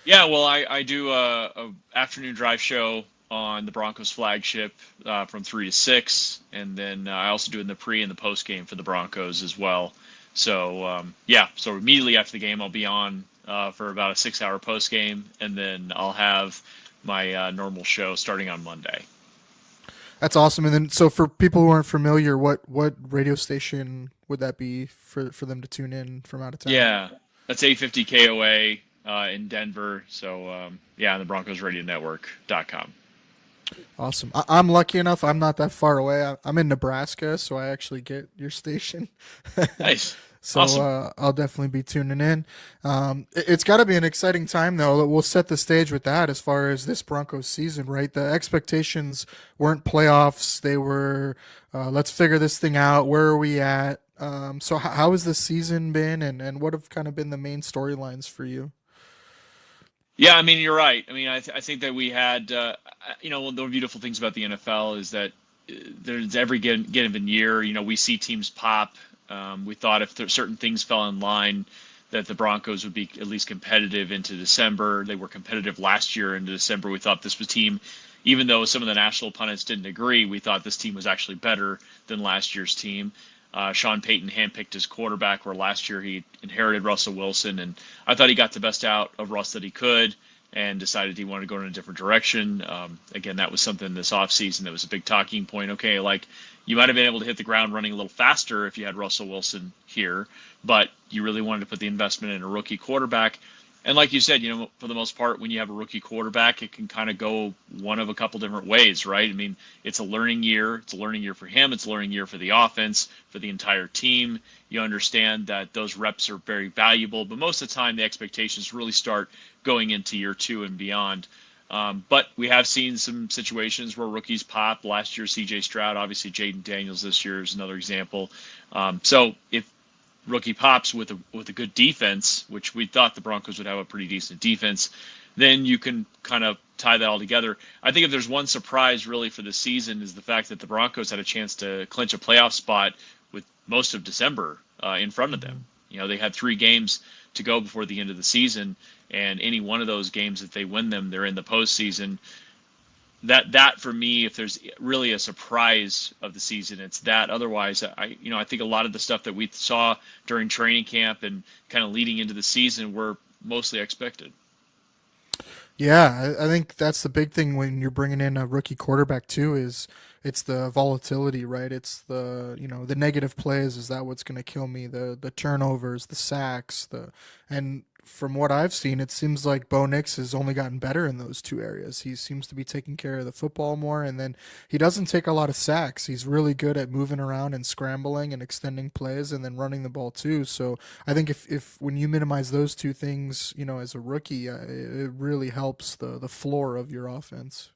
S6: Yeah, well, I do a afternoon drive show on the Broncos flagship from 3 to 6, and then I also do in the pre and the post game for the Broncos as well. So so immediately after the game, I'll be on for about a 6-hour post game, and then I'll have my normal show starting on Monday.
S3: That's awesome. And then, so for people who aren't familiar, what radio station would that be for them to tune in from out of town?
S6: Yeah, that's 850 KOA in Denver. So on the BroncosRadioNetwork.com.
S3: Awesome. I'm lucky enough. I'm not that far away. I'm in Nebraska, so I actually get your station.
S6: Nice.
S3: So
S6: Awesome.
S3: I'll definitely be tuning in. It's got to be an exciting time, though. We'll set the stage with that as far as this Broncos season, right? The expectations weren't playoffs. They were, let's figure this thing out. Where are we at? So how has the season been, and what have kind of been the main storylines for you?
S6: Yeah, I mean, you're right. I mean, I think that we had, one of the beautiful things about the NFL is that there's every given year, we see teams pop. We thought if there, certain things fell in line, that the Broncos would be at least competitive into December. They were competitive last year into December. We thought this was team, even though some of the national pundits didn't agree, we thought this team was actually better than last year's team. Sean Payton handpicked his quarterback, where last year he inherited Russell Wilson, and I thought he got the best out of Russ that he could, and decided he wanted to go in a different direction. Again, that was something this offseason that was a big talking point. Okay, like you might have been able to hit the ground running a little faster if you had Russell Wilson here, but you really wanted to put the investment in a rookie quarterback. And like you said, for the most part, when you have a rookie quarterback, it can kind of go one of a couple different ways, right? I mean, it's a learning year. It's a learning year for him. It's a learning year for the offense, for the entire team. You understand that those reps are very valuable, but most of the time the expectations really start going into year 2 and beyond. But we have seen some situations where rookies pop. Last year, C.J. Stroud, obviously Jaden Daniels this year is another example. So if rookie pops with a good defense, which we thought the Broncos would have a pretty decent defense, then you can kind of tie that all together. I think if there's one surprise really for the season is the fact that the Broncos had a chance to clinch a playoff spot with most of December in front of them. They had 3 games to go before the end of the season, and any one of those games, if they win them, they're in the postseason. That for me, if there's really a surprise of the season, it's that. Otherwise, I think a lot of the stuff that we saw during training camp and kind of leading into the season were mostly expected.
S3: Yeah, I think that's the big thing when you're bringing in a rookie quarterback too. Is it's the volatility, right? It's the negative plays. Is that what's going to kill me? The turnovers, the sacks, and from what I've seen, it seems like Bo Nix has only gotten better in those 2 areas. He seems to be taking care of the football more, and then he doesn't take a lot of sacks. He's really good at moving around and scrambling and extending plays, and then running the ball too. So I think if when you minimize those 2 things, as a rookie, it really helps the floor of your offense.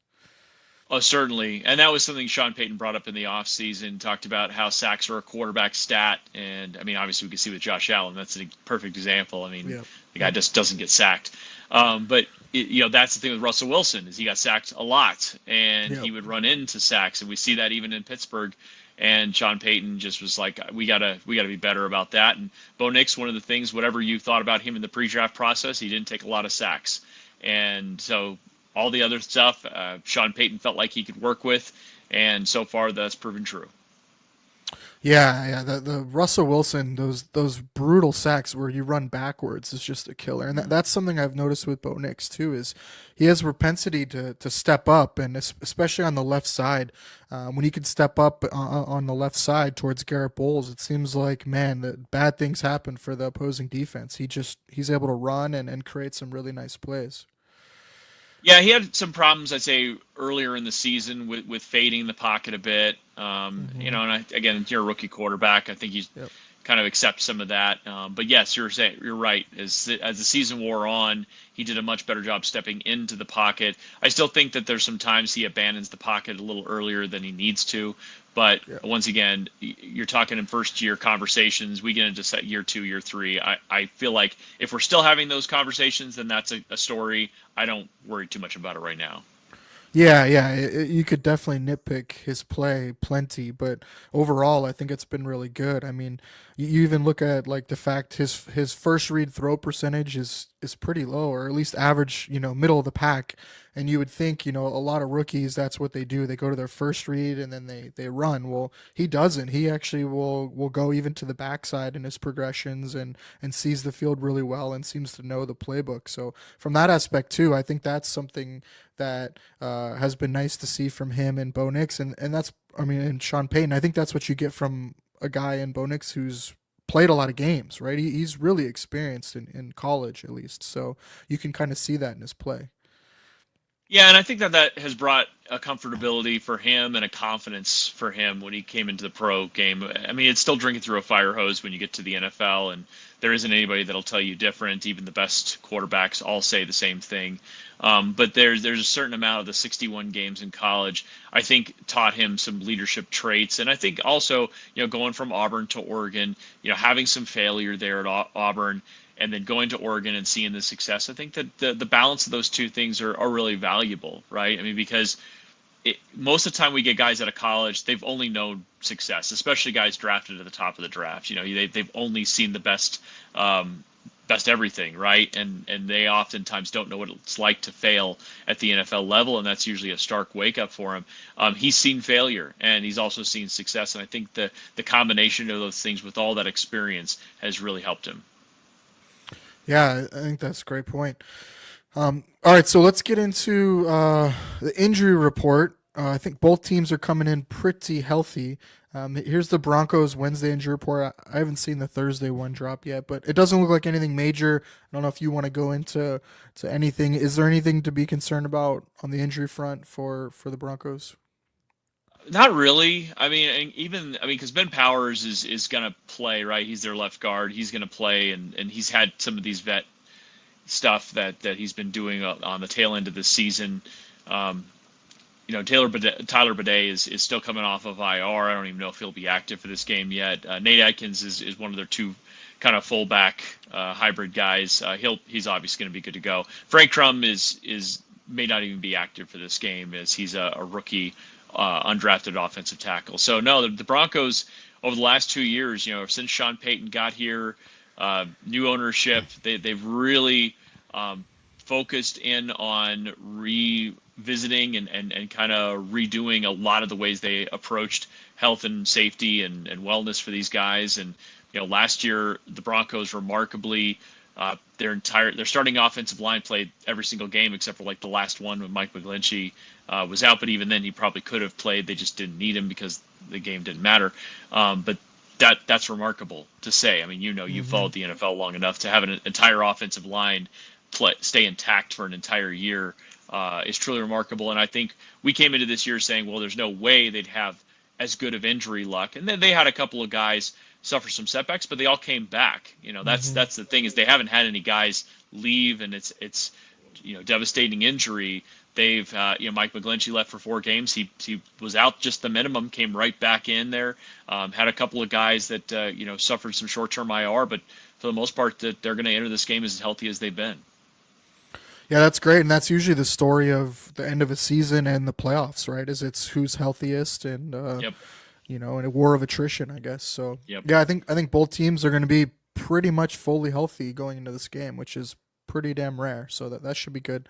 S6: Oh, certainly. And that was something Sean Payton brought up in the offseason, talked about how sacks are a quarterback stat. And I mean, obviously we can see with Josh Allen, that's a perfect example. I mean,
S3: Yeah.
S6: the guy just doesn't get sacked. But that's the thing with Russell Wilson is he got sacked a lot, and
S3: Yeah.
S6: he would run into sacks. And we see that even in Pittsburgh. And Sean Payton just was like, we gotta be better about that. And Bo Nix, one of the things, whatever you thought about him in the pre-draft process, he didn't take a lot of sacks. And so all the other stuff, Sean Payton felt like he could work with, and so far that's proven true.
S3: Yeah. The Russell Wilson, those brutal sacks where you run backwards is just a killer, and that's something I've noticed with Bo Nix too. Is he has a propensity to step up, and especially on the left side, when he can step up on the left side towards Garrett Bowles, it seems like that bad things happen for the opposing defense. He's able to run and create some really nice plays.
S6: Yeah, he had some problems, I'd say, earlier in the season with fading the pocket a bit. And again, you're a rookie quarterback. I think you
S3: Yep.
S6: kind of accept some of that. But yes, you're right. As the season wore on, he did a much better job stepping into the pocket. I still think that there's some times he abandons the pocket a little earlier than he needs to. But once again, you're talking in first year conversations. We get into year 2, year 3. I feel like if we're still having those conversations, then that's a story. I don't worry too much about it right now.
S3: Yeah, you could definitely nitpick his play plenty, but overall, I think it's been really good. I mean, you even look at like the fact his first read throw percentage is pretty low, or at least average, middle of the pack. And you would think, a lot of rookies, that's what they do. They go to their first read and then they run. Well, he doesn't. He actually will go even to the backside in his progressions and sees the field really well and seems to know the playbook. So from that aspect too, I think that's something that has been nice to see from him and Bo Nix, and and Sean Payton. I think that's what you get from a guy in Bo Nix who's played a lot of games, right? He's really experienced in college at least, so you can kind of see that in his play.
S6: Yeah, and I think that has brought a comfortability for him and a confidence for him when he came into the pro game. I mean, it's still drinking through a fire hose when you get to the NFL, and there isn't anybody that'll tell you different. Even the best quarterbacks all say the same thing. But there's a certain amount of the 61 games in college, I think, taught him some leadership traits, and I think also, going from Auburn to Oregon, having some failure there at Auburn, and then going to Oregon and seeing the success. I think that the balance of those two things are really valuable, right? I mean, because most of the time we get guys out of college, they've only known success, especially guys drafted at the top of the draft. They've only seen the best everything, right? And they oftentimes don't know what it's like to fail at the NFL level, and that's usually a stark wake up for him. He's seen failure, and he's also seen success, and I think the combination of those things with all that experience has really helped him.
S3: Yeah, I think that's a great point. All right, so let's get into the injury report. I think both teams are coming in pretty healthy. Here's the Broncos Wednesday injury report. I haven't seen the Thursday one drop yet, but it doesn't look like anything major. I don't know if you want to go into anything. Is there anything to be concerned about on the injury front for the Broncos?
S6: Not really. I mean, because Ben Powers is going to play, right? He's their left guard. He's going to play, and he's had some of these vet stuff that he's been doing on the tail end of this season. Tyler Bidet is still coming off of IR. I don't even know if he'll be active for this game yet. Nate Atkins is one of their two kind of fullback hybrid guys. He's obviously going to be good to go. Frank Crum may not even be active for this game, as he's a rookie undrafted offensive tackle. So no, the Broncos over the last 2 years, since Sean Payton got here, new ownership, they've really focused in on revisiting and kind of redoing a lot of the ways they approached health and safety and wellness for these guys. And last year the Broncos remarkably, their starting offensive line played every single game except for like the last one when Mike McGlinchey was out. But even then, he probably could have played. They just didn't need him because the game didn't matter. But that's remarkable to say. I mean, you followed the NFL long enough to have an entire offensive line stay intact for an entire year is truly remarkable. And I think we came into this year saying, well, there's no way they'd have as good of injury luck. And then they had a couple of guys suffer some setbacks, but they all came back. That's the thing, is they haven't had any guys leave, and it's devastating injury. They've Mike McGlinchey left for 4 games. He was out just the minimum, came right back in there. Had a couple of guys that suffered some short-term IR, but for the most part, that they're going to enter this game as healthy as they've been.
S3: Yeah, that's great, and that's usually the story of the end of a season and the playoffs, right? Is it's who's healthiest, and
S6: Yep.
S3: in a war of attrition, I guess. So
S6: Yep.
S3: yeah, I think both teams are going to be pretty much fully healthy going into this game, which is pretty damn rare. So that should be good.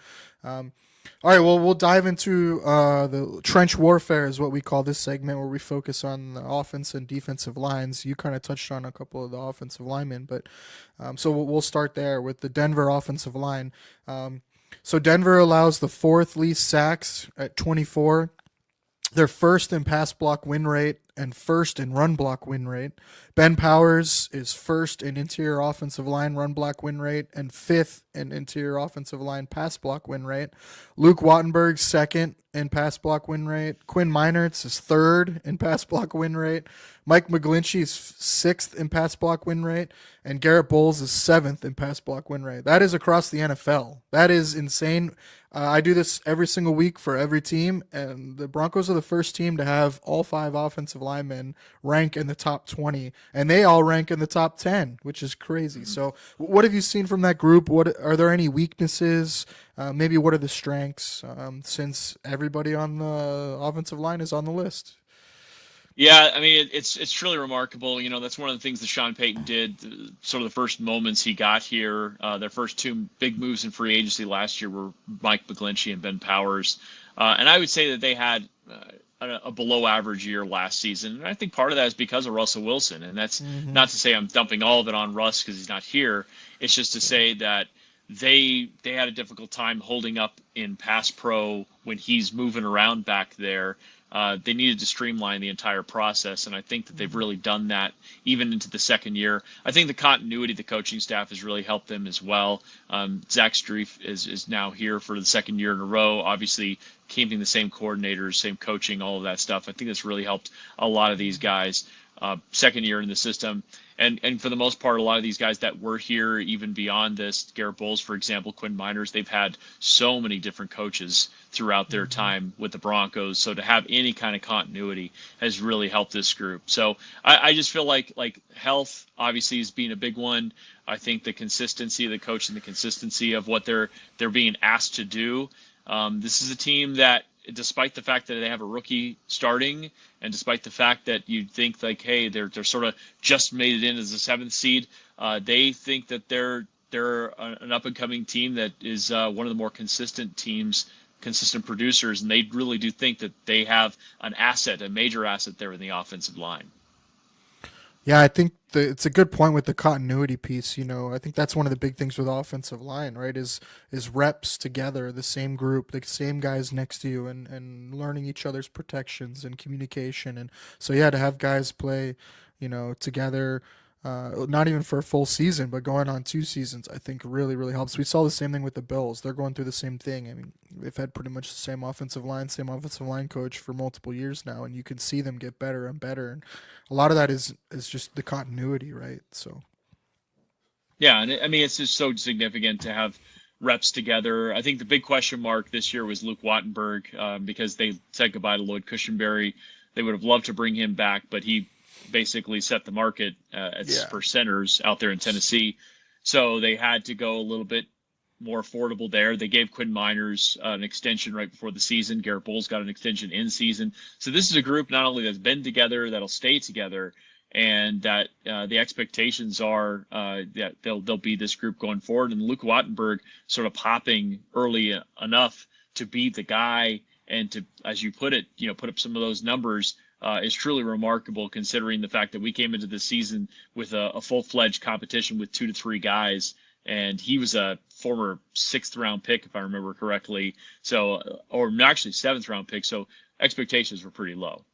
S3: All right, well, we'll dive into the trench warfare is what we call this segment, where we focus on the offense and defensive lines. You kind of touched on a couple of the offensive linemen, but so we'll start there with the Denver offensive line. So Denver allows the 4th least sacks at 24. They're first in pass block win rate and first in run block win rate. Ben Powers is first in interior offensive line run block win rate and 5th in interior offensive line pass block win rate. Luke Wattenberg's second in pass block win rate. Quinn Meinertz is 3rd in pass block win rate. Mike McGlinchey is 6th in pass block win rate. And Garrett Bowles is 7th in pass block win rate. That is across the NFL. That is insane. I do this every single week for every team, and the Broncos are the first team to have all 5 offensive linemen rank in the top 20, and they all rank in the top 10, which is crazy. So what have you seen from that group? What are there any weaknesses? Maybe what are the strengths, since everybody on the offensive line is on the list?
S6: Yeah, I mean, it's truly remarkable. That's one of the things that Sean Payton did, sort of the first moments he got here. Their first 2 big moves in free agency last year were Mike McGlinchey and Ben Powers. And I would say that they had a below-average year last season. And I think part of that is because of Russell Wilson. And that's not to say I'm dumping all of it on Russ because he's not here. It's just to say that they had a difficult time holding up in pass pro when he's moving around back there. They needed to streamline the entire process, and I think that they've really done that even into the second year. I think the continuity of the coaching staff has really helped them as well. Zach Streif is now here for the second year in a row, obviously keeping the same coordinators, same coaching, all of that stuff. I think that's really helped a lot of these guys. Second year in the system. And for the most part, a lot of these guys that were here, even beyond this, Garrett Bowles, for example, Quinn Miners, they've had so many different coaches throughout their time with the Broncos. So to have any kind of continuity has really helped this group. So I just feel like health obviously is being a big one. I think the consistency of the coach and the consistency of what they're being asked to do. This is a team that, despite the fact that they have a rookie starting, and despite the fact that you'd think like, hey, they're sort of just made it in as a 7th seed, they think that they're an up and coming team that is one of the more consistent teams, consistent producers, and they really do think that they have an asset, a major asset there in the offensive line.
S3: Yeah, I think it's a good point with the continuity piece. I think that's one of the big things with offensive line, right? Is reps together, the same group, the same guys next to you, and learning each other's protections and communication. And so, yeah, to have guys play, together, not even for a full season, but going on 2 seasons, I think really, really helps. We saw the same thing with the Bills. They're going through the same thing. I mean, they've had pretty much the same offensive line coach for multiple years now, and you can see them get better and better. And a lot of that is just the continuity, right? So,
S6: yeah, and I mean, it's just so significant to have reps together. I think the big question mark this year was Luke Wattenberg, because they said goodbye to Lloyd Cushenberry. They would have loved to bring him back, but he basically set the market for centers out there in Tennessee. So they had to go a little bit more affordable there. They gave Quinn Miners an extension right before the season. Garrett Bowles got an extension in season. So this is a group not only that's been together, that'll stay together, and that the expectations are that they'll be this group going forward. And Luke Wattenberg sort of popping early enough to be the guy and to, as you put it, put up some of those numbers is truly remarkable, considering the fact that we came into the season with a full-fledged competition with 2 to 3 guys, and he was a former 6th-round pick, if I remember correctly. So, or actually 7th-round pick. So expectations were pretty low.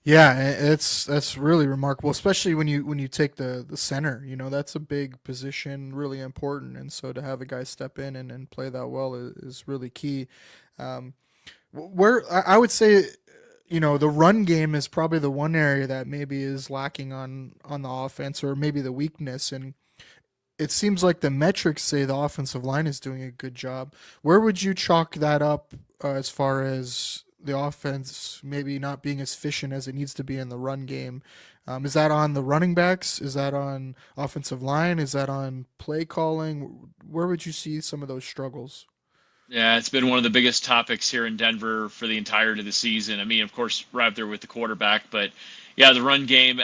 S3: Yeah, that's really remarkable, especially when you take the center. That's a big position, really important, and so to have a guy step in and play that well is really key. Where I would say, the run game is probably the one area that maybe is lacking on the offense, or maybe the weakness. And it seems like the metrics say the offensive line is doing a good job. Where would you chalk that up as far as the offense maybe not being as efficient as it needs to be in the run game? Is that on the running backs? Is that on offensive line? Is that on play calling? Where would you see some of those struggles?
S6: Yeah, it's been one of the biggest topics here in Denver for the entirety of the season. I mean, of course, right up there with the quarterback, but yeah, the run game.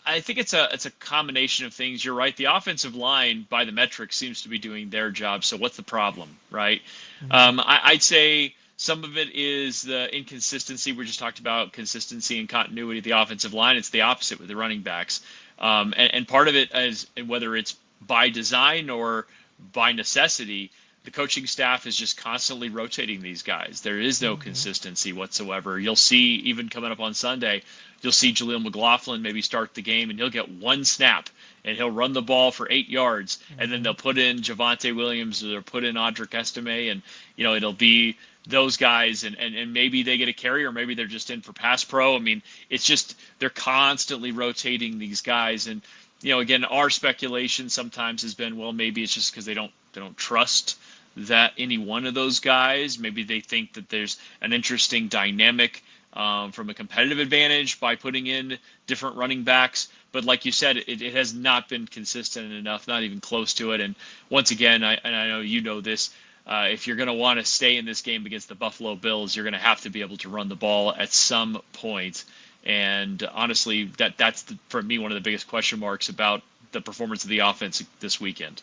S6: I think it's a combination of things. You're right. The offensive line, by the metrics, seems to be doing their job. So what's the problem, right? Mm-hmm. I'd say some of it is the inconsistency. We just talked about consistency and continuity of the offensive line. It's the opposite with the running backs, and part of it is, whether it's by design or by necessity, the coaching staff is just constantly rotating these guys. There is no consistency whatsoever. You'll see, even coming up on Sunday, you'll see Jaleel McLaughlin maybe start the game, and he'll get 1 snap, and he'll run the ball for 8 yards, and then they'll put in Javonte Williams, or they'll put in Audric Estime, and it'll be those guys, and maybe they get a carry, or maybe they're just in for pass pro. I mean, it's just they're constantly rotating these guys, and again, our speculation sometimes has been, well, maybe it's just because they don't trust that any one of those guys. Maybe they think that there's an interesting dynamic from a competitive advantage by putting in different running backs. But like you said, it has not been consistent enough, not even close to it. And once again, I know you know this, if you're going to want to stay in this game against the Buffalo Bills, you're going to have to be able to run the ball at some point. And honestly, that's for me one of the biggest question marks about the performance of the offense this weekend.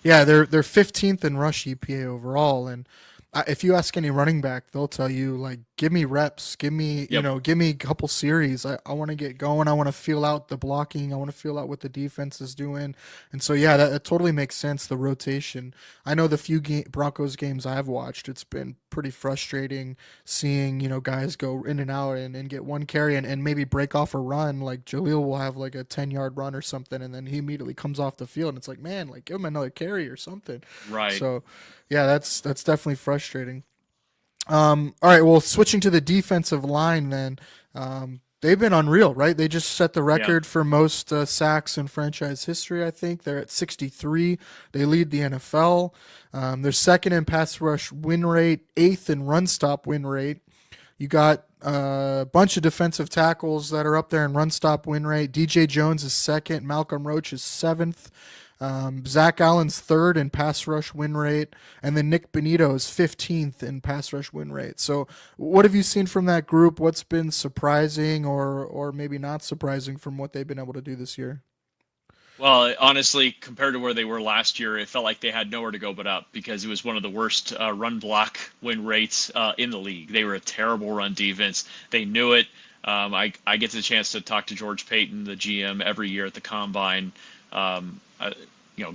S3: Yeah, they're 15th in rush EPA overall, and if you ask any running back, they'll tell you, like, give me reps, give me give me a couple series. I want to get going. I want to feel out the blocking. I want to feel out what the defense is doing. And so that totally makes sense. The rotation. I know the few Broncos games I've watched, it's been pretty frustrating seeing, guys go in and out and get one carry and maybe break off a run. Like Jaleel will have like a 10-yard run or something, and then he immediately comes off the field, and it's like, man, like give him another carry or something.
S6: Right.
S3: So, yeah, that's definitely frustrating. All right, well, switching to the defensive line then. They've been unreal, right? They just set the record for most sacks in franchise history, I think. They're at 63. They lead the NFL. They're second in pass rush win rate, eighth in run stop win rate. You got a bunch of defensive tackles that are up there in run stop win rate. DJ Jones is second. Malcolm Roach is seventh. Zach Allen's third in pass rush win rate, and then Nick Benito is 15th in pass rush win rate. So what have you seen from that group? What's been surprising or maybe not surprising from what they've been able to do this year?
S6: Well, honestly, compared to where they were last year, it felt like they had nowhere to go but up because it was one of the worst run block win rates in the league. They were a terrible run defense. They knew it. I get the chance to talk to George Payton, the GM, every year at the Combine.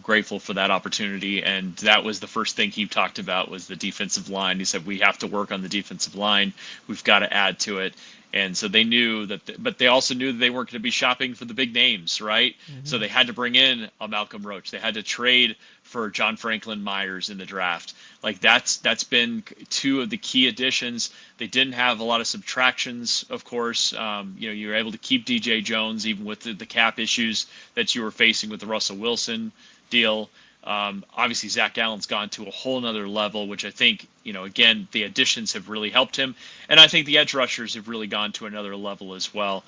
S6: Grateful for that opportunity. And that was the first thing he talked about was the defensive line. He said, we have to work on the defensive line. We've got to add to it. And so they knew that, but they also knew that they weren't going to be shopping for the big names, right? Mm-hmm. So they had to bring in a Malcolm Roach. They had to trade for John Franklin Myers in the draft. Like that's been two of the key additions. They didn't have a lot of subtractions, of course. You were able to keep DJ Jones even with the cap issues that you were facing with the Russell Wilson deal. Obviously, Zach Allen's gone to a whole nother level, which I think, again, the additions have really helped him. And I think the edge rushers have really gone to another level as well.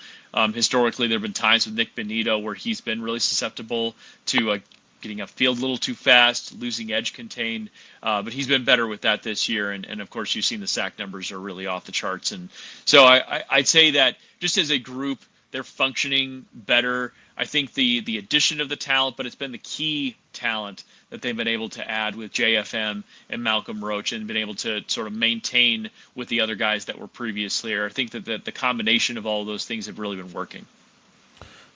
S6: Historically, there have been times with Nick Benito where he's been really susceptible to getting upfield a little too fast, losing edge contained. But he's been better with that this year. And of course, you've seen the sack numbers are really off the charts. And so I'd say that just as a group, they're functioning better. I think the addition of the talent, but it's been the key talent that they've been able to add with JFM and Malcolm Roach and been able to sort of maintain with the other guys that were previously here. I think that the combination of all of those things have really been working.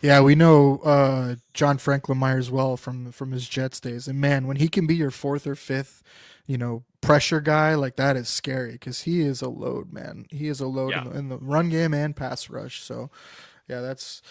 S3: Yeah, we know John Franklin Myers well from his Jets days. And, man, when he can be your fourth or fifth, pressure guy, like that is scary because he is a load, man. He is a load in the run game and pass rush. So, yeah, that's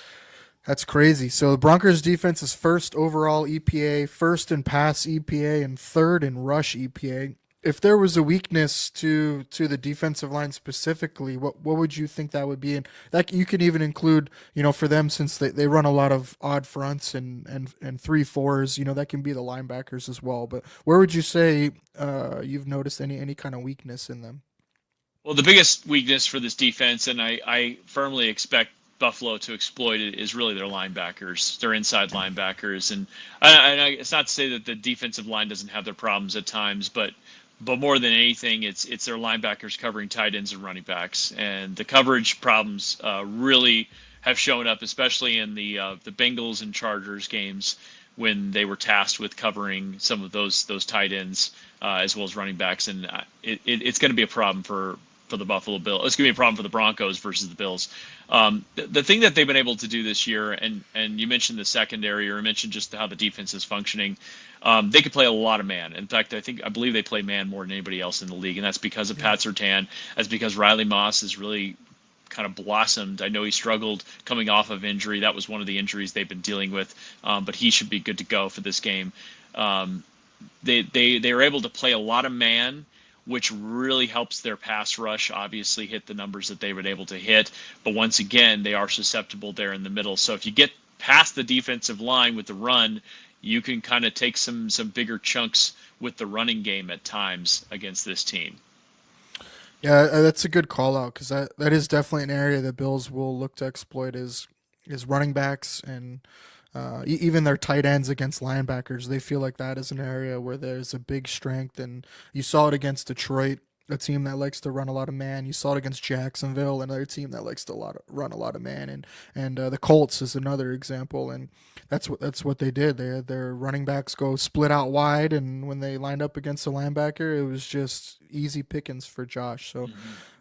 S3: crazy. So the Broncos defense is first overall EPA, first in pass EPA, and third in rush EPA. If there was a weakness to the defensive line specifically, what would you think that would be? And that you can even include, for them since they run a lot of odd fronts and 3-4s, that can be the linebackers as well. But where would you say you've noticed any kind of weakness in them?
S6: Well, the biggest weakness for this defense, and I firmly expect Buffalo to exploit it, is really their linebackers, their inside linebackers. And it's not to say that the defensive line doesn't have their problems at times, but more than anything, it's their linebackers covering tight ends and running backs. And the coverage problems really have shown up, especially in the Bengals and Chargers games when they were tasked with covering some of those tight ends as well as running backs. And it's going to be a problem for the Buffalo Bills. It's going to be a problem for the Broncos versus the Bills. The thing that they've been able to do this year, and you mentioned the secondary, or you mentioned just how the defense is functioning, they could play a lot of man. In fact, I believe they play man more than anybody else in the league, and that's because of Pat Surtain. That's because Riley Moss has really kind of blossomed. I know he struggled coming off of injury. That was one of the injuries they've been dealing with, but he should be good to go for this game. They were able to play a lot of man, which really helps their pass rush obviously hit the numbers that they were able to hit. But once again, they are susceptible there in the middle. So if you get past the defensive line with the run, you can kind of take some bigger chunks with the running game at times against this team.
S3: Yeah, that's a good call out because that is definitely an area that Bills will look to exploit is running backs and even their tight ends against linebackers. They feel like that is an area where there's a big strength, and you saw it against Detroit, a team that likes to run a lot of man. You saw it against Jacksonville, another team that likes to run a lot of man, and the Colts is another example, and that's what they did. They had their running backs go split out wide, and when they lined up against a linebacker, it was just easy pickings for Josh. So,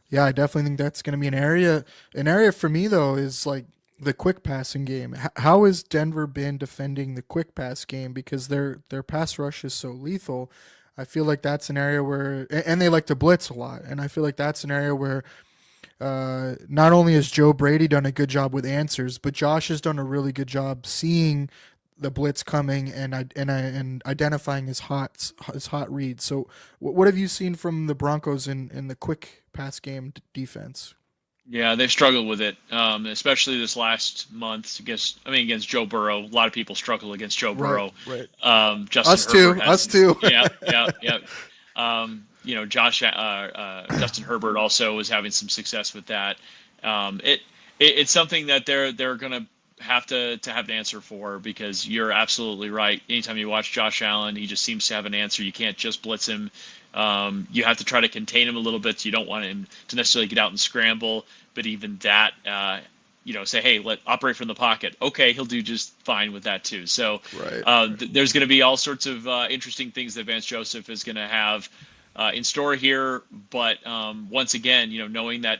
S3: yeah, I definitely think that's going to be an area. An area for me though is like the quick passing game. How has Denver been defending the quick pass game? Because their pass rush is so lethal. I feel like that's an area where, and they like to blitz a lot, and I feel like that's an area where not only has Joe Brady done a good job with answers, but Josh has done a really good job seeing the blitz coming and identifying his hot reads. So, what have you seen from the Broncos in the quick pass game defense?
S6: Yeah, they've struggled with it, especially this last month against Joe Burrow. A lot of people struggle against Joe Burrow.
S3: Right.
S6: Justin Herbert
S3: Us too.
S6: Yeah, yeah, yeah. Justin Herbert also was having some success with that. It's something that they're going to have to have an answer for, because you're absolutely right. Anytime you watch Josh Allen, he just seems to have an answer. You can't just blitz him. You have to try to contain him a little bit. So you don't want him to necessarily get out and scramble, but even that, say, hey, let operate from the pocket. Okay, he'll do just fine with that too. So there's going to be all sorts of interesting things that Vance Joseph is going to have in store here. But once again, knowing that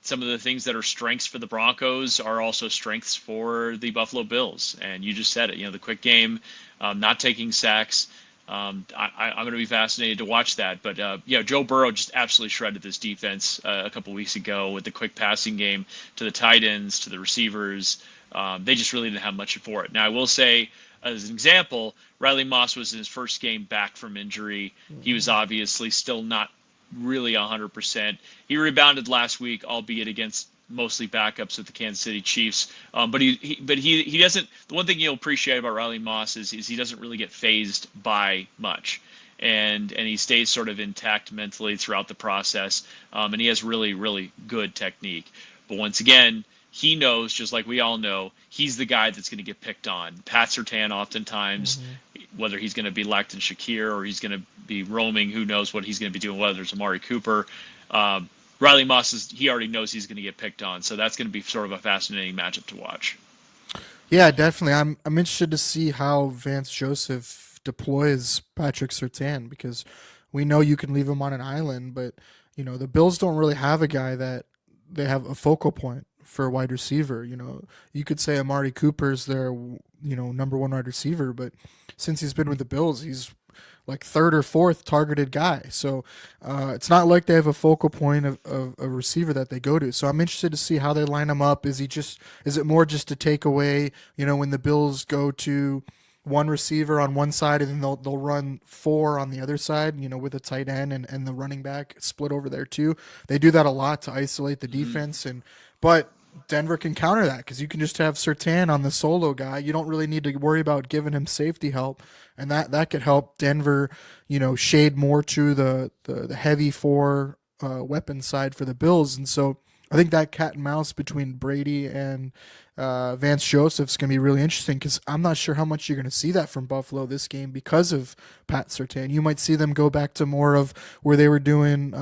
S6: some of the things that are strengths for the Broncos are also strengths for the Buffalo Bills. And you just said it, the quick game, not taking sacks. I'm going to be fascinated to watch that. But, Joe Burrow just absolutely shredded this defense a couple weeks ago with the quick passing game to the tight ends, to the receivers. They just really didn't have much for it. Now, I will say, as an example, Riley Moss was in his first game back from injury. He was obviously still not really 100%. He rebounded last week, albeit against mostly backups with the Kansas City Chiefs. But he doesn't. The one thing you'll appreciate about Riley Moss is he doesn't really get phased by much, and he stays sort of intact mentally throughout the process. And he has really, really good technique. But once again, he knows, just like we all know, he's the guy that's going to get picked on. Pat Surtain oftentimes, whether he's going to be Lachlan Shakir or he's going to be roaming, who knows what he's going to be doing, whether it's Amari Cooper. Riley Moss, he already knows he's going to get picked on. So that's going to be sort of a fascinating matchup to watch.
S3: Yeah, definitely. I'm interested to see how Vance Joseph deploys Patrick Surtain, because we know you can leave him on an island, but the Bills don't really have a guy that they have a focal point for a wide receiver. You could say Amari Cooper's their number one wide receiver, but since he's been with the Bills, he's like third or fourth targeted guy. So it's not like they have a focal point of a receiver that they go to. So I'm interested to see how they line him up. Is it more just to take away, when the Bills go to one receiver on one side and then they'll run four on the other side, with a tight end and the running back split over there too. They do that a lot to isolate the defense, but Denver can counter that because you can just have Surtain on the solo guy. You don't really need to worry about giving him safety help, and that could help Denver, shade more to the heavy four weapon side for the Bills. And so I think that cat and mouse between Brady and Vance Joseph's going to be really interesting, because I'm not sure how much you're going to see that from Buffalo this game because of Pat Surtain. You might see them go back to more of where they were doing,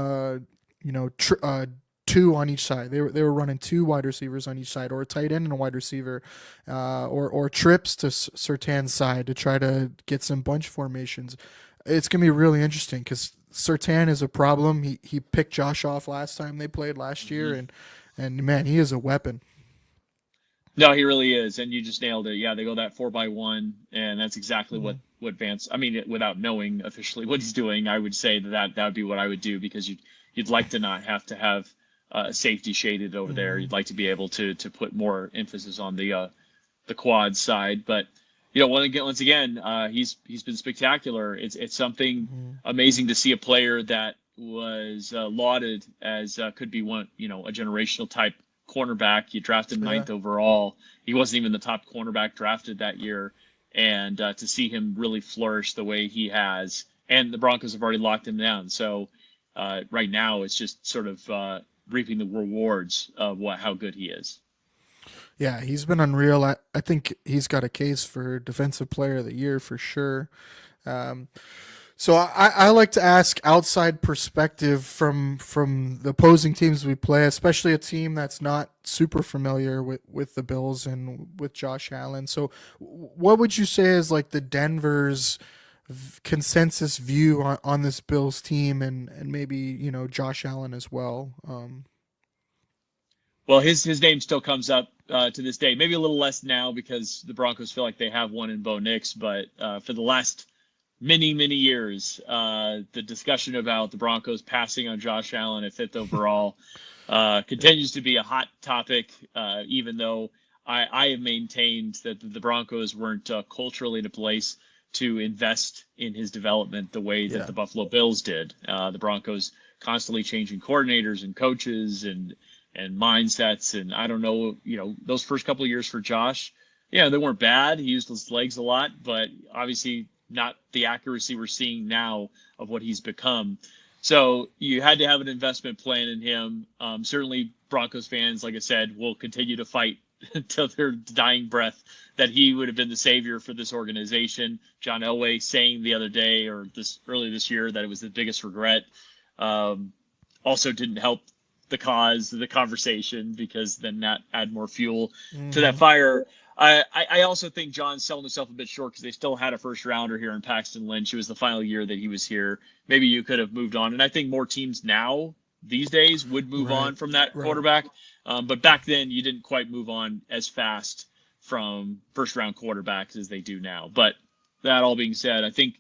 S3: two on each side. They were running two wide receivers on each side, or a tight end and a wide receiver, or trips to Surtain's side to try to get some bunch formations. It's going to be really interesting because Surtain is a problem. He picked Josh off last time they played last year, and man, he is a weapon.
S6: No, he really is, and you just nailed it. Yeah, they go that 4x1, and that's exactly what Vance. I mean, without knowing officially what he's doing, I would say that would be what I would do, because you'd like to not have to have safety shaded over there. You'd like to be able to put more emphasis on the quad side, but once again, he's been spectacular. It's something amazing to see a player that was lauded as could be one, a generational type cornerback. You drafted ninth overall. He wasn't even the top cornerback drafted that year, and to see him really flourish the way he has, and the Broncos have already locked him down. So right now, it's just sort of reaping the rewards of how good he is.
S3: Yeah, he's been unreal. I think he's got a case for Defensive Player of the Year for sure. So I like to ask outside perspective from the opposing teams we play, especially a team that's not super familiar with the Bills and with Josh Allen. So what would you say is like the Denver's consensus view on this Bills team and maybe, Josh Allen as well?
S6: Well, his name still comes up to this day, maybe a little less now because the Broncos feel like they have one in Bo Nix, but for the last many years. The discussion about the Broncos passing on Josh Allen at 5th overall continues to be a hot topic, even though I have maintained that the Broncos weren't culturally in a place to invest in his development the way that the Buffalo Bills did. The Broncos constantly changing coordinators and coaches and mindsets. And I don't know, those first couple of years for Josh, they weren't bad. He used his legs a lot, but obviously not the accuracy we're seeing now of what he's become. So you had to have an investment plan in him. Certainly Broncos fans, like I said, will continue to fight until their dying breath that he would have been the savior for this organization. John Elway saying the other day or early this year that it was the biggest regret. Also didn't help the cause, the conversation, because then that add more fuel to that fire. I also think John's selling himself a bit short because they still had a first rounder here in Paxton Lynch. It was the final year that he was here. Maybe you could have moved on. And I think more teams now these days would move on from that quarterback. But back then you didn't quite move on as fast from first round quarterbacks as they do now. But that all being said, I think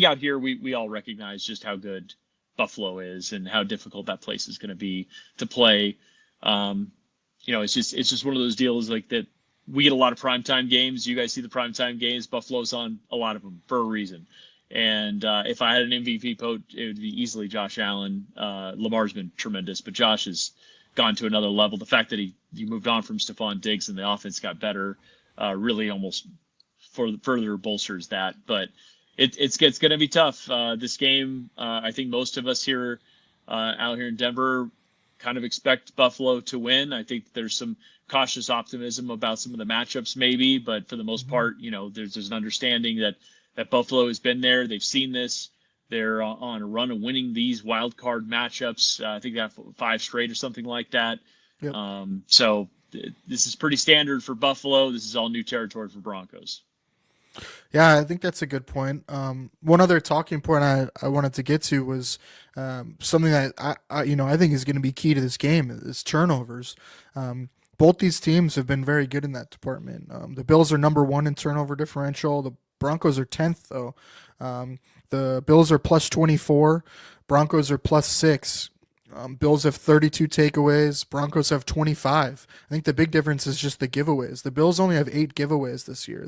S6: out here we all recognize just how good Buffalo is and how difficult that place is going to be to play. It's just one of those deals like that. We get a lot of primetime games. You guys see the primetime games. Buffalo's on a lot of them for a reason. And if I had an MVP vote, it would be easily Josh Allen. Lamar's been tremendous, but Josh has gone to another level. The fact that he moved on from Stephon Diggs and the offense got better really almost further bolsters that. But it's going to be tough. This game, I think most of us here out here in Denver kind of expect Buffalo to win. I think there's some cautious optimism about some of the matchups maybe, but for the most part, there's an understanding that Buffalo has been there. They've seen this. They're on a run of winning these wild card matchups. I think they have 5 straight or something like that.
S3: Yep.
S6: So this is pretty standard for Buffalo. This is all new territory for Broncos.
S3: Yeah, I think that's a good point. One other talking point I wanted to get to was something that I think is going to be key to this game is turnovers. Both these teams have been very good in that department. The Bills are number 1 in turnover differential. The Broncos are 10th though. The Bills are plus 24. Broncos are plus 6. Bills have 32 takeaways. Broncos have 25. I think the big difference is just the giveaways. The Bills only have 8 giveaways this year.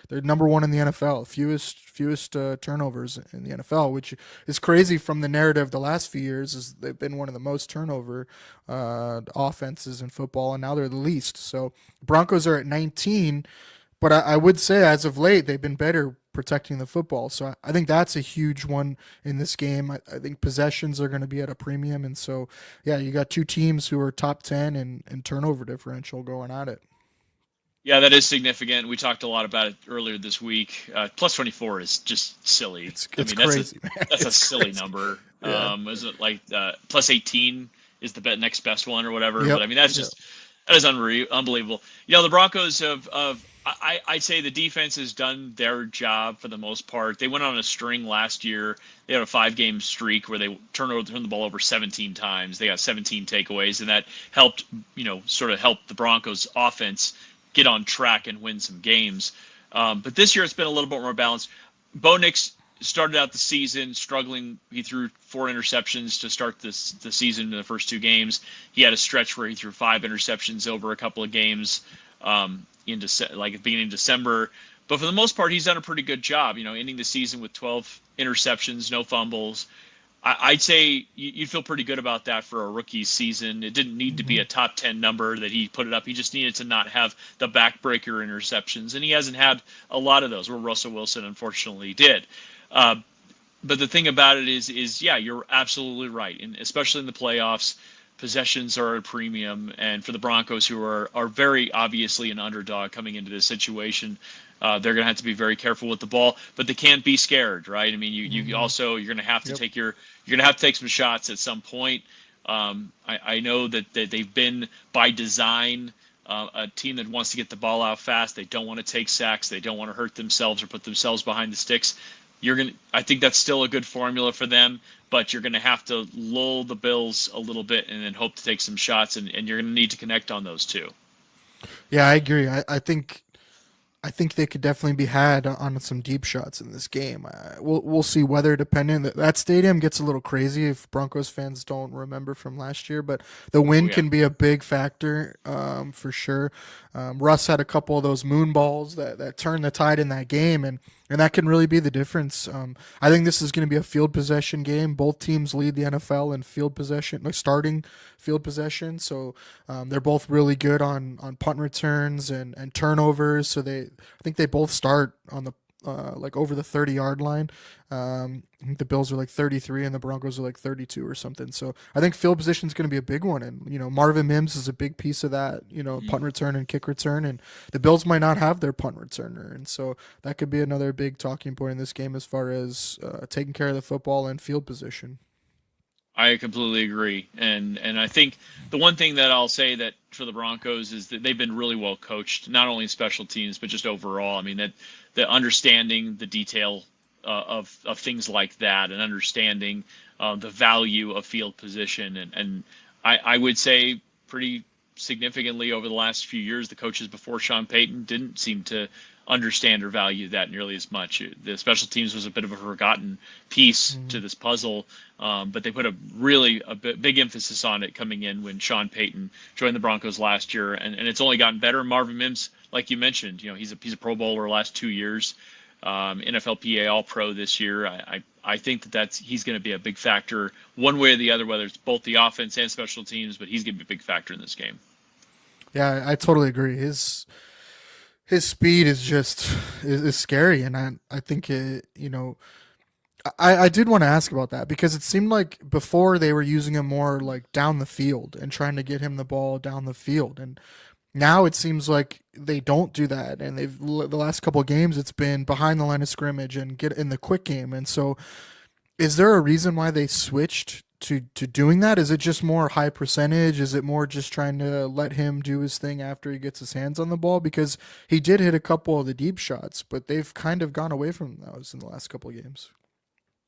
S3: They're number 1 in the NFL, fewest turnovers in the NFL, which is crazy from the narrative the last few years. Is they've been one of the most turnover offenses in football, and now they're the least. So Broncos are at 19, but I would say as of late they've been better protecting the football. So I think that's a huge one in this game. I think possessions are going to be at a premium. And so, yeah, you got 2 teams who are top 10 in turnover differential going at it.
S6: Yeah, that is significant. We talked a lot about it earlier this week. Plus 24 is just silly.
S3: It's crazy, man.
S6: That's a silly number. Yeah. Is it like plus 18 is the next best one or whatever?
S3: Yep.
S6: But I mean, that is unbelievable. The Broncos I'd say the defense has done their job for the most part. They went on a string last year. They had a 5-game streak where they turned the ball over 17 times. They got 17 takeaways, and that helped, sort of help the Broncos offense get on track and win some games. But this year it's been a little bit more balanced. Bo Nix started out the season struggling. He threw 4 interceptions to start the season in the first 2 games. He had a stretch where he threw 5 interceptions over a couple of games. Beginning of December, but for the most part, he's done a pretty good job. Ending the season with 12 interceptions, no fumbles. I'd say you'd feel pretty good about that for a rookie season. It didn't need to be a top 10 number that he put it up. He just needed to not have the backbreaker interceptions, and he hasn't had a lot of those. Where Russell Wilson unfortunately did. But the thing about it is you're absolutely right, and especially in the playoffs. Possessions are a premium, and for the Broncos, who are very obviously an underdog coming into this situation, they're going to have to be very careful with the ball, but they can't be scared, right? I mean, you're going to have to take some shots at some point. I know that they've been by design a team that wants to get the ball out fast. They don't want to take sacks. They don't want to hurt themselves or put themselves behind the sticks. I think that's still a good formula for them, but you're going to have to lull the Bills a little bit and then hope to take some shots, and you're going to need to connect on those too.
S3: Yeah, I agree. I think I think they could definitely be had on some deep shots in this game. We'll see, weather dependent. That stadium gets a little crazy if Broncos fans don't remember from last year, but the
S6: Oh
S3: wind
S6: yeah.
S3: can be a big factor for sure. Russ had a couple of those moon balls that turned the tide in that game, and that can really be the difference. I think this is going to be a field possession game. Both teams lead the NFL in field possession, like starting field possession. So they're both really good on punt returns and turnovers. So I think they both start on the like over the 30-yard line. I think the Bills are like 33 and the Broncos are like 32 or something. So I think field position is going to be a big one. And, Marvin Mims is a big piece of that, punt return and kick return. And the Bills might not have their punt returner. And so that could be another big talking point in this game as far as taking care of the football and field position.
S6: I completely agree, and I think the one thing that I'll say that for the Broncos is that they've been really well coached, not only in special teams but just overall. I mean that the understanding the detail of things like that, and understanding the value of field position, and I would say pretty significantly over the last few years, the coaches before Sean Payton didn't seem to understand or value that nearly as much. The special teams was a bit of a forgotten piece to this puzzle, but they put a big emphasis on it coming in when Sean Payton joined the Broncos last year, and it's only gotten better. Marvin Mims, like you mentioned, he's a Pro Bowler last 2 years, NFLPA All Pro this year. I think he's going to be a big factor one way or the other, whether it's both the offense and special teams, but he's going to be a big factor in this game.
S3: Yeah, I totally agree. His speed is just is scary, and I think I did want to ask about that because it seemed like before they were using him more like down the field and trying to get him the ball down the field, and now it seems like they don't do that, and the last couple of games it's been behind the line of scrimmage and get in the quick game. And so is there a reason why they switched to doing that? Is it just more high percentage? Is it more just trying to let him do his thing after he gets his hands on the ball? Because he did hit a couple of the deep shots, but they've kind of gone away from those in the last couple of games.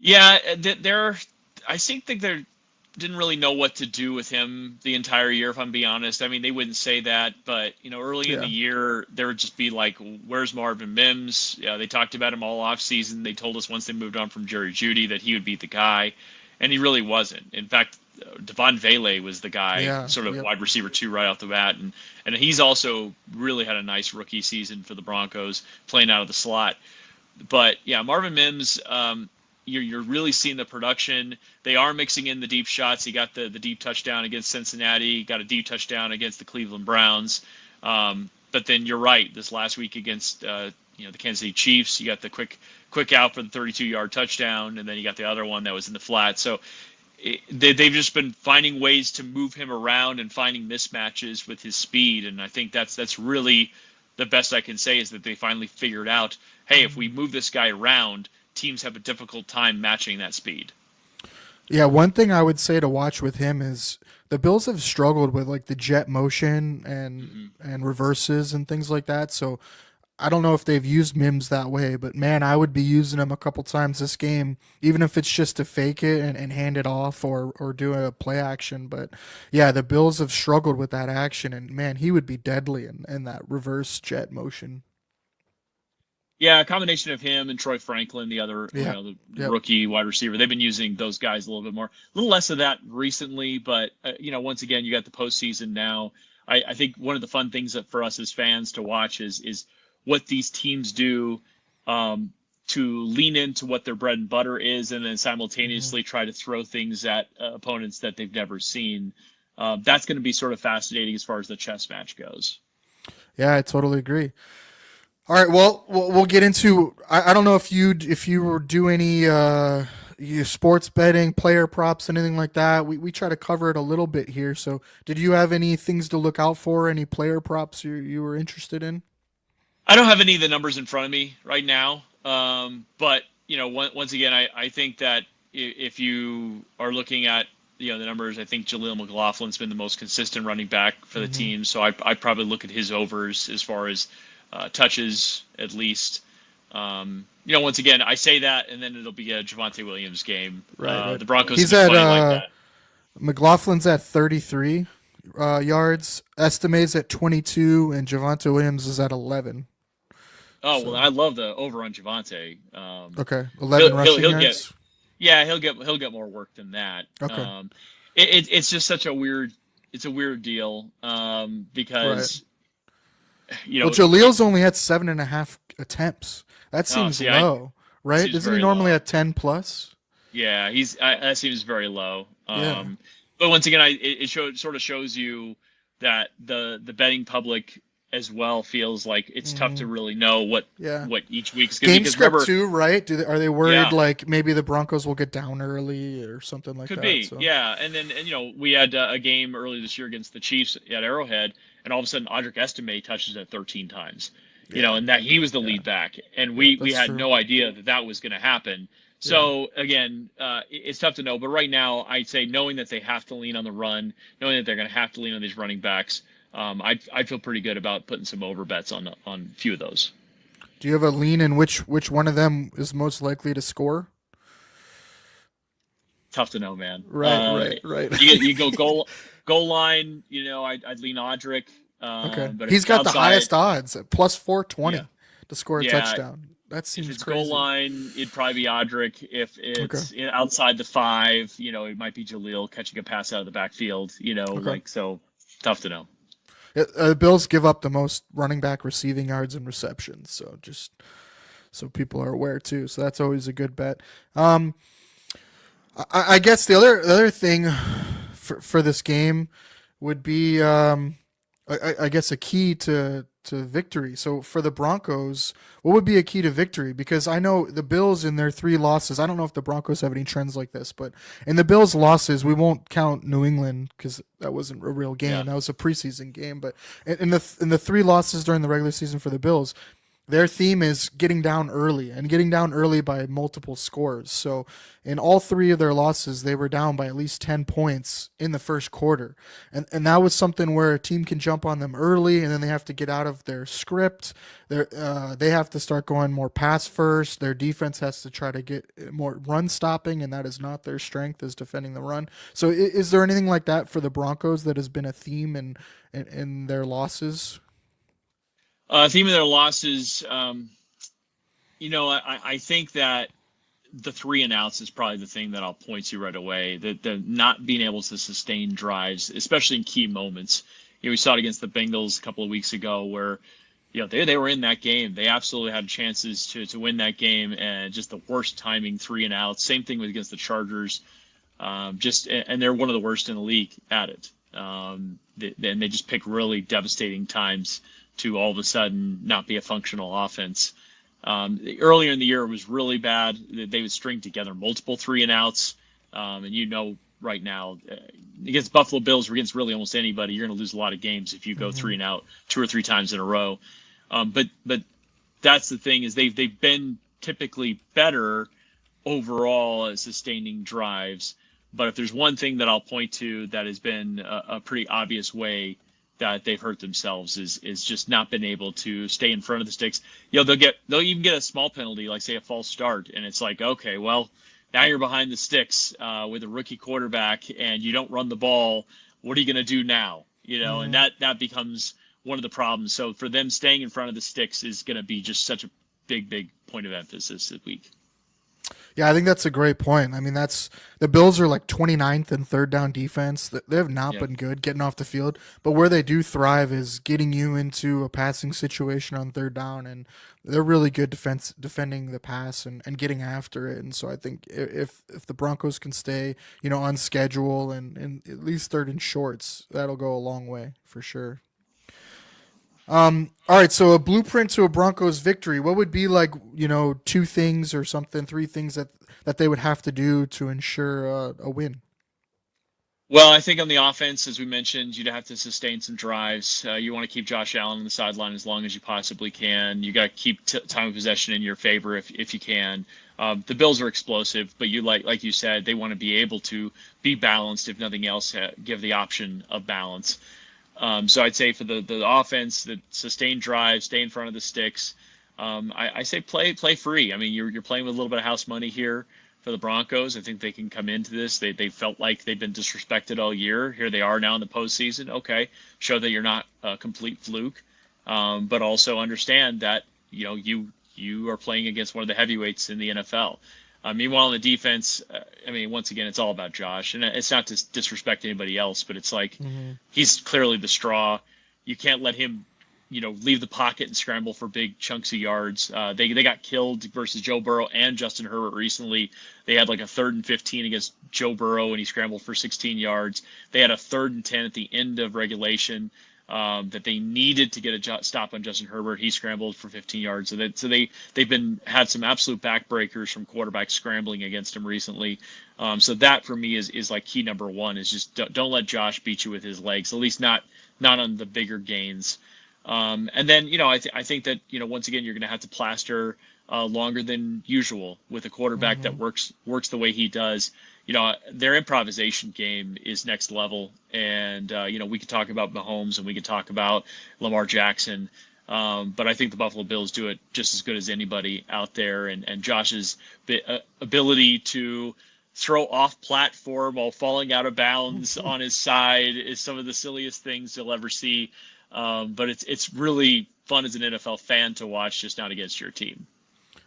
S6: Yeah, I think they didn't really know what to do with him the entire year, if I'm being honest. I mean, they wouldn't say that, but early in the year, there would just be like, "Where's Marvin Mims?" Yeah, they talked about him all off season. They told us once they moved on from Jerry Jeudy that he would be the guy, and he really wasn't. In fact, Devon Vele was the guy, sort of wide receiver 2 right off the bat, and he's also really had a nice rookie season for the Broncos, playing out of the slot. But yeah, Marvin Mims. You're really seeing the production. They are mixing in the deep shots. He got the deep touchdown against Cincinnati, got a deep touchdown against the Cleveland Browns. But then you're right. This last week against the Kansas City Chiefs, you got the quick out for the 32-yard touchdown, and then you got the other one that was in the flat. So they've just been finding ways to move him around and finding mismatches with his speed. And I think that's really the best I can say is that they finally figured out, hey, if we move this guy around, teams have a difficult time matching that speed.
S3: Yeah, one thing I would say to watch with him is the Bills have struggled with like the jet motion and reverses and things like that. So I don't know if they've used Mims that way, but man, I would be using him a couple times this game, even if it's just to fake it and hand it off or do a play action. But yeah, the Bills have struggled with that action, and man, he would be deadly in that reverse jet motion.
S6: Yeah, a combination of him and Troy Franklin, the other, the rookie wide receiver. They've been using those guys a little bit more. A little less of that recently, but once again, you got the postseason now. I think one of the fun things that for us as fans to watch is what these teams do to lean into what their bread and butter is, and then simultaneously try to throw things at opponents that they've never seen. That's going to be sort of fascinating as far as the chess match goes.
S3: Yeah, I totally agree. All right, well, we'll get into. I don't know if you do any sports betting, player props, anything like that. We try to cover it a little bit here. So, did you have any things to look out for? Any player props you were interested in?
S6: I don't have any of the numbers in front of me right now, but once again, I think that if you are looking at the numbers, I think Jaleel McLaughlin's been the most consistent running back for the team. So I'd probably look at his overs as far as touches at least. Once again, I say that, and then it'll be a Javonte Williams game. Right. The Broncos. He's at like that.
S3: McLaughlin's at 33 yards. Estime's at 22, and Javonte Williams is at 11.
S6: Oh
S3: So
S6: well, I love the over on Javante.
S3: okay, 11 rushing
S6: He'll get,
S3: yards.
S6: yeah, he'll get more work than that.
S3: Okay,
S6: It's just such a weird, it's a weird deal,
S3: right.
S6: because
S3: Well, Jalil's only had 7.5 attempts. That
S6: oh,
S3: seems
S6: see, I
S3: low, right?
S6: seems
S3: Isn't he
S6: very
S3: normally
S6: low.
S3: at 10 plus?
S6: Yeah, that seems very low.
S3: Yeah.
S6: But once again, sort of shows you that the betting public as well feels like it's tough to really know
S3: Yeah.
S6: what each week's going to be,
S3: Game
S6: because
S3: script
S6: remember,
S3: too, right? Are they worried
S6: yeah,
S3: like maybe the Broncos will get down early or something like
S6: could
S3: that?
S6: be,
S3: So
S6: yeah. And then, we had a game early this year against the Chiefs at Arrowhead, and all of a sudden Audric Estime touches it 13 times,
S3: yeah,
S6: and that he was the
S3: yeah,
S6: lead back, and
S3: yeah.
S6: we
S3: That's
S6: had
S3: true.
S6: no idea that was going to happen.
S3: Yeah.
S6: So again, it's tough to know. But right now, I'd say knowing that they have to lean on the run, knowing that they're going to have to lean on these running backs, I'd feel pretty good about putting some over bets on a few of those.
S3: Do you have a lean in which one of them is most likely to score?
S6: Tough to know, man.
S3: Right, right, right.
S6: You go goal line. I'd lean Audric.
S3: Okay.
S6: But if
S3: He's
S6: it's
S3: got the
S6: outside,
S3: highest odds at plus 420
S6: yeah,
S3: to score a
S6: yeah.
S3: touchdown. That
S6: If
S3: seems
S6: it's goal
S3: crazy.
S6: line, it'd probably be Audric. If
S3: Okay.
S6: it's outside the 5, it might be Jaleel catching a pass out of the backfield.
S3: Okay.
S6: So tough to know.
S3: The Bills give up the most running back receiving yards and receptions, so just so people are aware too. So that's always a good bet. I guess the other thing for this game would be I guess a key to victory. So for the Broncos, what would be a key to victory? Because I know the Bills in their 3 losses. I don't know if the Broncos have any trends like this, but in the Bills' losses, we won't count New England because that wasn't a real game.
S6: Yeah.
S3: That was a preseason game. But in the 3 losses during the regular season for the Bills, their theme is getting down early and getting down early by multiple scores. So in all 3 of their losses, they were down by at least 10 points in the first quarter. And that was something where a team can jump on them early and then they have to get out of their script. They have to start going more pass first. Their defense has to try to get more run stopping, and that is not their strength, is defending the run. So is there anything like that for the Broncos that has been a theme in their losses?
S6: Theme of their losses. I think that the 3 and outs is probably the thing that I'll point to right away. That the not being able to sustain drives, especially in key moments. We saw it against the Bengals a couple of weeks ago, where they were in that game. They absolutely had chances to win that game, and just the worst timing 3 and outs. Same thing with against the Chargers. And they're one of the worst in the league at it. And they just pick really devastating times to all of a sudden not be a functional offense. Earlier in the year, it was really bad. They would string together multiple 3 and outs. And right now, against Buffalo Bills or against really almost anybody, you're going to lose a lot of games if you go 3 and out 2 or 3 times in a row. But that's the thing, is they've been typically better overall at sustaining drives. But if there's one thing that I'll point to that has been a pretty obvious way that they've hurt themselves is just not been able to stay in front of the sticks. They'll even get a small penalty, like say a false start, and it's like, okay, well, now you're behind the sticks with a rookie quarterback and you don't run the ball. What are you going to do now? And that becomes one of the problems. So for them, staying in front of the sticks is going to be just such a big point of emphasis this week.
S3: Yeah, I think that's a great point. I mean, the Bills are like 29th in third down defense. They have not been good getting off the field, but where they do thrive is getting you into a passing situation on third down, and they're really good defending the pass and getting after it. And so I think if the Broncos can stay, on schedule and at least third and shorts, that'll go a long way for sure. All right, so a blueprint to a Broncos victory. What would be like, 2 things or something, 3 things that they would have to do to ensure a win?
S6: Well, I think on the offense, as we mentioned, you'd have to sustain some drives. You want to keep Josh Allen on the sideline as long as you possibly can. You got to keep time of possession in your favor if you can. The Bills are explosive, but you like you said, they want to be able to be balanced, if nothing else, give the option of balance. So I'd say for the offense, the sustained drive, stay in front of the sticks. I say play free. I mean, you're playing with a little bit of house money here for the Broncos. I think they can come into this. They felt like they've been disrespected all year. Here they are now in the postseason. Okay, show that you're not a complete fluke, but also understand that you are playing against one of the heavyweights in the NFL. Meanwhile, on the defense, once again, it's all about Josh, and it's not to disrespect anybody else, but it's like he's clearly the straw. You can't let him, leave the pocket and scramble for big chunks of yards. They got killed versus Joe Burrow and Justin Herbert recently. They had like a 3rd and 15 against Joe Burrow, and he scrambled for 16 yards. They had a 3rd and 10 at the end of regulation that they needed to get a stop on Justin Herbert. He scrambled for 15 yards. So they've had some absolute backbreakers from quarterbacks scrambling against him recently. So that for me is like key number one, is just don't let Josh beat you with his legs, at least not on the bigger gains. And then, I think that, once again, you're going to have to plaster longer than usual with a quarterback that works the way he does. Their improvisation game is next level. And, we could talk about Mahomes and we could talk about Lamar Jackson. But I think the Buffalo Bills do it just as good as anybody out there. And Josh's ability to throw off platform while falling out of bounds on his side is some of the silliest things you'll ever see. But it's really fun as an NFL fan to watch, just not against your team.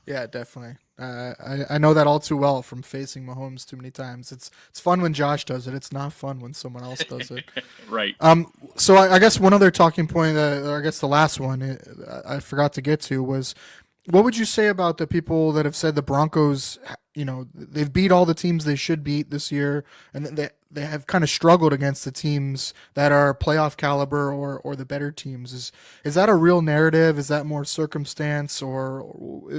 S3: Yeah, definitely. I know that all too well from facing Mahomes too many times. It's fun when Josh does it. It's not fun when someone else does it.
S6: Right.
S3: So I guess one other talking point, or I guess the last one I forgot to get to was, what would you say about the people that have said the Broncos, they've beat all the teams they should beat this year, and they have kind of struggled against the teams that are playoff caliber or the better teams. Is that a real narrative? Is that more circumstance, or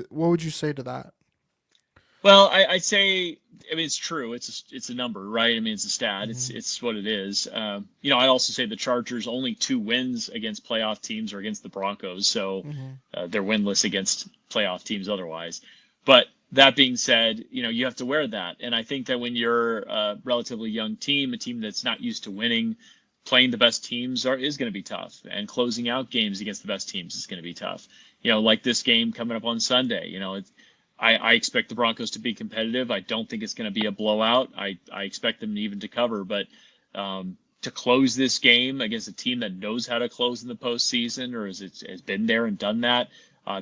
S3: what would you say to that?
S6: Well, I'd say, it's true. It's a number, right? It's a stat. It's what it is. I'd also say the Chargers' only 2 wins against playoff teams are against the Broncos, so they're winless against playoff teams otherwise. But that being said, you have to wear that. And I think that when you're a relatively young team, a team that's not used to winning, playing the best teams is going to be tough. And closing out games against the best teams is going to be tough. Like this game coming up on Sunday, I expect the Broncos to be competitive. I don't think it's going to be a blowout. I expect them even to cover. But to close this game against a team that knows how to close in the postseason, or has been there and done that,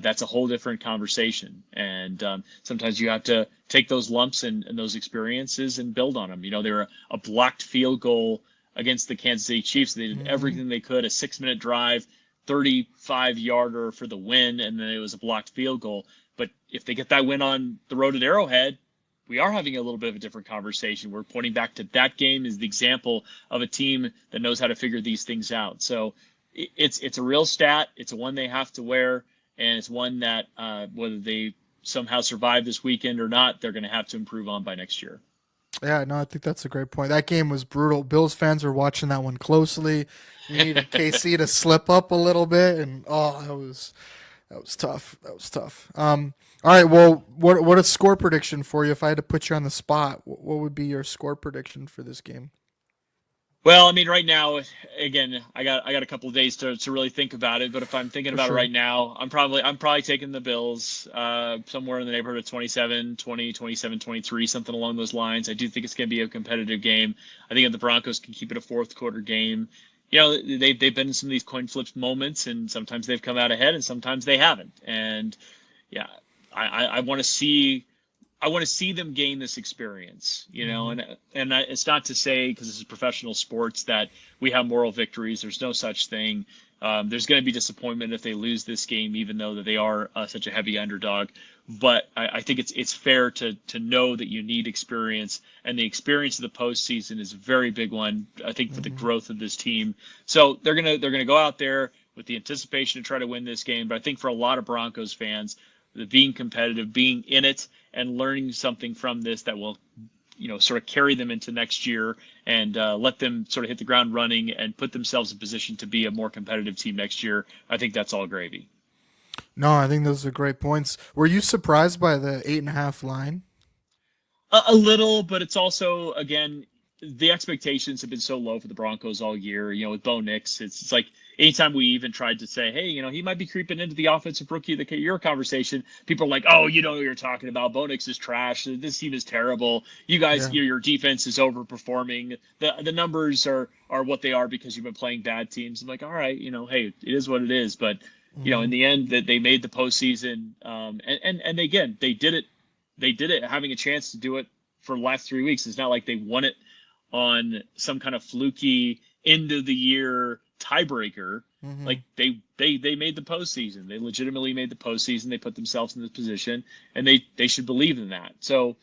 S6: that's a whole different conversation. And sometimes you have to take those lumps and those experiences and build on them. They were a blocked field goal against the Kansas City Chiefs. They did everything they could, a 6-minute drive, 35-yarder for the win, and then it was a blocked field goal. But if they get that win on the road at Arrowhead, we are having a little bit of a different conversation. We're pointing back to that game as the example of a team that knows how to figure these things out. So it's a real stat. It's one they have to wear. And it's one that whether they somehow survive this weekend or not, they're going to have to improve on by next year.
S3: Yeah, no, I think that's a great point. That game was brutal. Bills fans were watching that one closely. You needed KC to slip up a little bit, and that was tough. That was tough. All right, well, what a score prediction for you? If I had to put you on the spot, what would be your score prediction for this game?
S6: Well, right now, again, I got a couple of days to really think about it. But if I'm thinking about it right now, I'm probably taking the Bills somewhere in the neighborhood of 27-20, 27-23, something along those lines. I do think it's going to be a competitive game. I think if the Broncos can keep it a fourth quarter game, they've been in some of these coin flips moments, and sometimes they've come out ahead, and sometimes they haven't. And yeah, I want to see. I want to see them gain this experience, and it's not to say, because this is professional sports, that we have moral victories. There's no such thing. There's going to be disappointment if they lose this game, even though that they are such a heavy underdog. But I think it's fair to know that you need experience, and the experience of the postseason is a very big one, I think, for the growth of this team. So they're gonna go out there with the anticipation to try to win this game. But I think for a lot of Broncos fans, being competitive, being in it, and learning something from this that will, sort of carry them into next year and let them sort of hit the ground running and put themselves in position to be a more competitive team next year. I think that's all gravy.
S3: No, I think those are great points. Were you surprised by the 8.5 line?
S6: A little, but it's also, again, the expectations have been so low for the Broncos all year. With Bo Nix, it's like anytime we even tried to say, hey, he might be creeping into the offensive rookie of the year conversation, people are like, oh, you know what you're talking about. Bo Nix is trash. This team is terrible. You guys, your defense is overperforming. The numbers are what they are because you've been playing bad teams. I'm like, all right, hey, it is what it is. But in the end that they made the postseason. And again, they did it. They did it having a chance to do it for the last 3 weeks. It's not like they won it on some kind of fluky end of the year tiebreaker. Like they made the postseason. They legitimately made the postseason. They put themselves in this position, and they should believe in that. So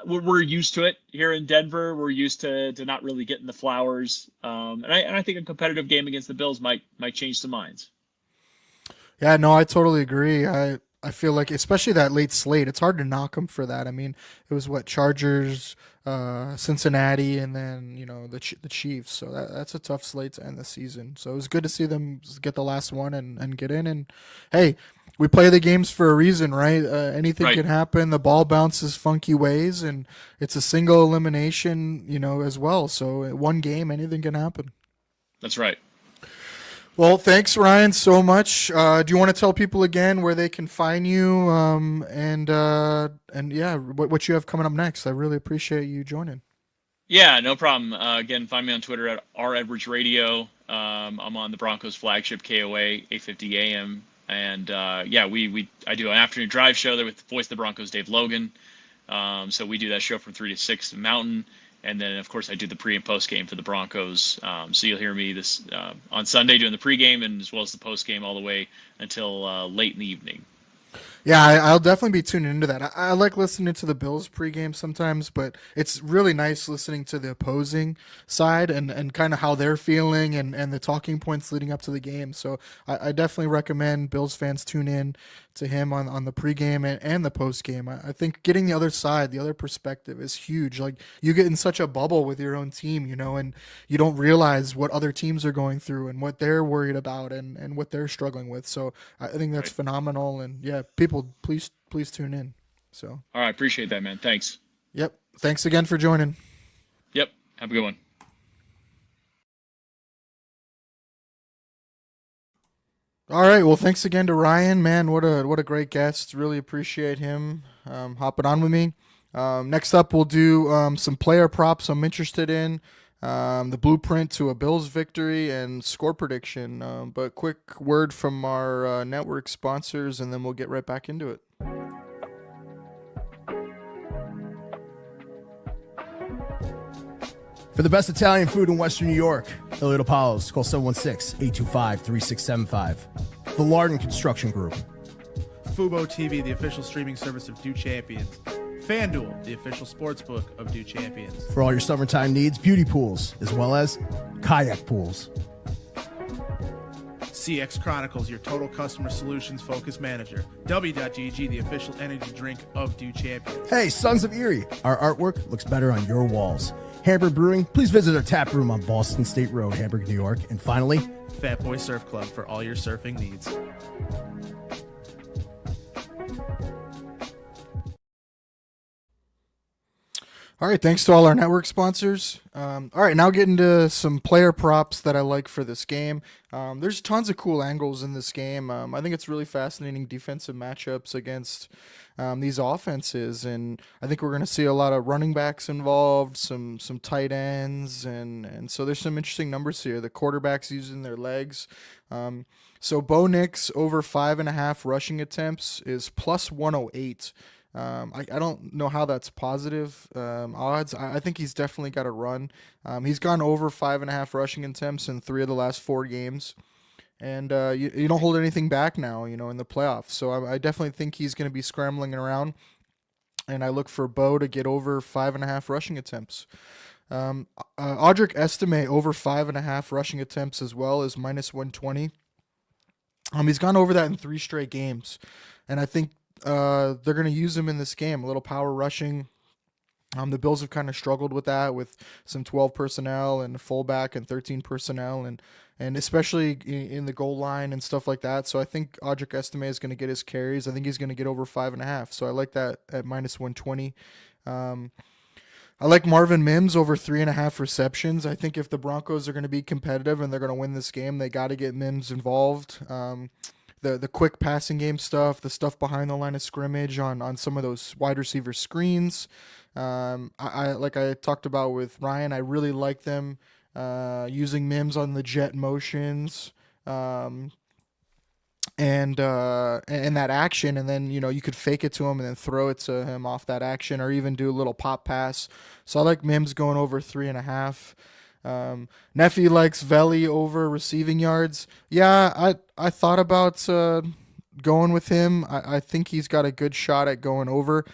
S6: we're used to it here in Denver. We're used to not really getting the flowers. And I think a competitive game against the Bills might change some minds.
S3: Yeah, no, I totally agree. I feel like, especially that late slate, it's hard to knock them for that. I mean, it was what, Chargers, Cincinnati, and then the Chiefs. So that's a tough slate to end the season. So it was good to see them get the last one and get in. And hey, we play the games for a reason, right? Anything
S6: Right.
S3: can happen. The ball bounces funky ways, and it's a single elimination, as well. So one game, anything can happen.
S6: That's right.
S3: Well, thanks, Ryan, so much. Do you want to tell people again where they can find you, and yeah, what you have coming up next? I really appreciate you joining.
S6: Yeah, no problem. Again, find me on Twitter at @REdwardsRadio. I'm on the Broncos flagship KOA 850 AM, and yeah, I do an afternoon drive show there with the voice of the Broncos, Dave Logan. So we do that show from 3 to 6 Mountain. And then, of course, I do the pre and post game for the Broncos. So you'll hear me this on Sunday doing the pregame and as well as the post game all the way until late in the evening.
S3: Yeah, I'll definitely be tuning into that. I like listening to the Bills pregame sometimes, but it's really nice listening to the opposing side and kind of how they're feeling and the talking points leading up to the game. So I definitely recommend Bills fans tune in to him on the pregame and the postgame. I think getting the other side, the other perspective is huge. Like, you get in such a bubble with your own team, and you don't realize what other teams are going through and what they're worried about and what they're struggling with. So I think that's phenomenal. And yeah, people, please tune in. So,
S6: All right, appreciate that, man. Thanks.
S3: yep. Thanks again for joining.
S6: Yep. Have a good one.
S3: All right. Well, thanks again to Ryan, man. What a great guest. Really appreciate him hopping on with me. Next up, we'll do some player props I'm interested in, the blueprint to a Bills victory, and score prediction. But quick word from our network sponsors, and then we'll get right back into it.
S4: For the best Italian food in Western New York, Elliot Apollo's, call 716-825-3675. The Lardon Construction Group.
S5: Fubo TV, the official streaming service of Do Champions. FanDuel, the official sportsbook of Do Champions.
S4: For all your summertime needs, beauty pools, as well as kayak pools.
S5: CX Chronicles, your total customer solutions focused manager. W.GG, the official energy drink of Do Champions.
S4: Hey, Sons of Erie, our artwork looks better on your walls. Hamburg Brewing, please visit our tap room on Boston State Road, Hamburg, New York. And finally,
S5: Fat Boy Surf Club for all your surfing needs.
S3: All right, thanks to all our network sponsors. All right, now get into some player props that I like for this game. There's tons of cool angles in this game. I think it's really fascinating defensive matchups against these offenses, and I think we're going to see a lot of running backs involved, some tight ends, and so there's some interesting numbers here. The quarterbacks using their legs. So Bo Nix over 5.5 rushing attempts is plus 108. I don't know how that's positive odds. I think he's definitely got a run. He's gone over 5.5 rushing attempts in 3 of the last 4 games. And you don't hold anything back now, in the playoffs. So I definitely think he's going to be scrambling around. And I look for Bo to get over 5.5 rushing attempts. Audric Estime over 5.5 rushing attempts as well is minus 120. He's gone over that in 3 straight games. And I think they're going to use him in this game. A little power rushing. The Bills have kind of struggled with that, with some 12 personnel and fullback and 13 personnel, and especially in the goal line and stuff like that. So I think Audric Estime is going to get his carries. I think he's going to get over 5.5. So I like that at minus 120. I like Marvin Mims over 3.5 receptions. I think if the Broncos are going to be competitive and they're going to win this game, they got to get Mims involved. The quick passing game stuff, the stuff behind the line of scrimmage on some of those wide receiver screens. I like I talked about with Ryan, I really like them using Mims on the jet motions. and that action, and then you could fake it to him and then throw it to him off that action, or even do a little pop pass. So I like Mims going over 3.5. Neffy likes Veli over receiving yards. Yeah, I thought about going with him. I think he's got a good shot at going over.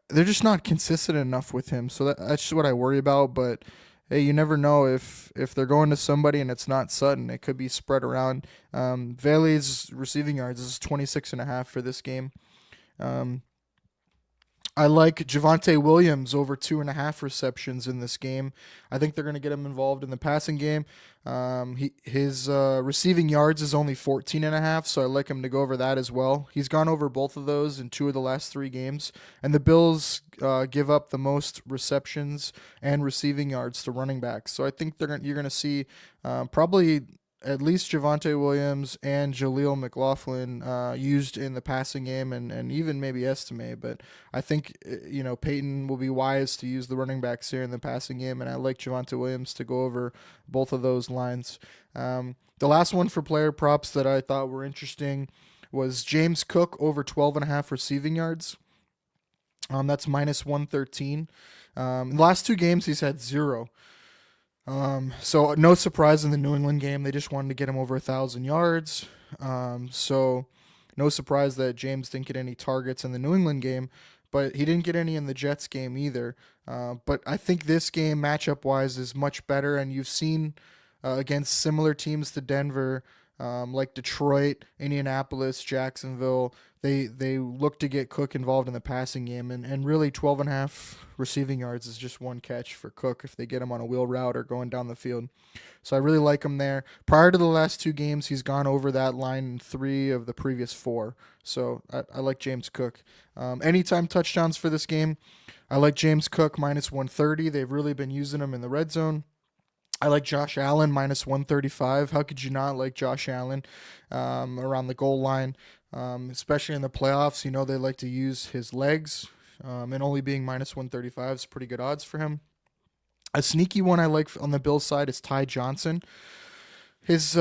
S3: They're just not consistent enough with him, so that's just what I worry about. But hey, you never know if they're going to somebody and it's not Sutton. It could be spread around. Veli's receiving yards is 26.5 for this game. I like Javonte Williams over 2.5 receptions in this game. I think they're going to get him involved in the passing game. His receiving yards is only 14.5, so I like him to go over that as well. He's gone over both of those in 2 of the last 3 games, and the Bills give up the most receptions and receiving yards to running backs. So I think you're going to see probably at least Javonte Williams and Jaleel McLaughlin used in the passing game, and even maybe Estime. But I think Peyton will be wise to use the running backs here in the passing game, and I like Javonte Williams to go over both of those lines. The last one for player props that I thought were interesting was James Cook over 12.5 receiving yards. That's minus 113. In the last 2 games, he's had 0. So no surprise in the New England game. They just wanted to get him over 1,000 yards. So no surprise that James didn't get any targets in the New England game, but he didn't get any in the Jets game either. But I think this game matchup-wise is much better, and you've seen against similar teams to Denver, like Detroit, Indianapolis, Jacksonville, they look to get Cook involved in the passing game, and really 12.5 receiving yards is just one catch for Cook if they get him on a wheel route or going down the field. So I really like him there. Prior to the last 2 games, he's gone over that line in 3 of the previous 4. So I like James Cook. Anytime touchdowns for this game, I like James Cook minus 130. They've really been using him in the red zone. I like Josh Allen minus 135. How could you not like Josh Allen around the goal line, especially in the playoffs? They like to use his legs, and only being minus 135 is pretty good odds for him. A sneaky one I like on the Bills side is Ty Johnson. His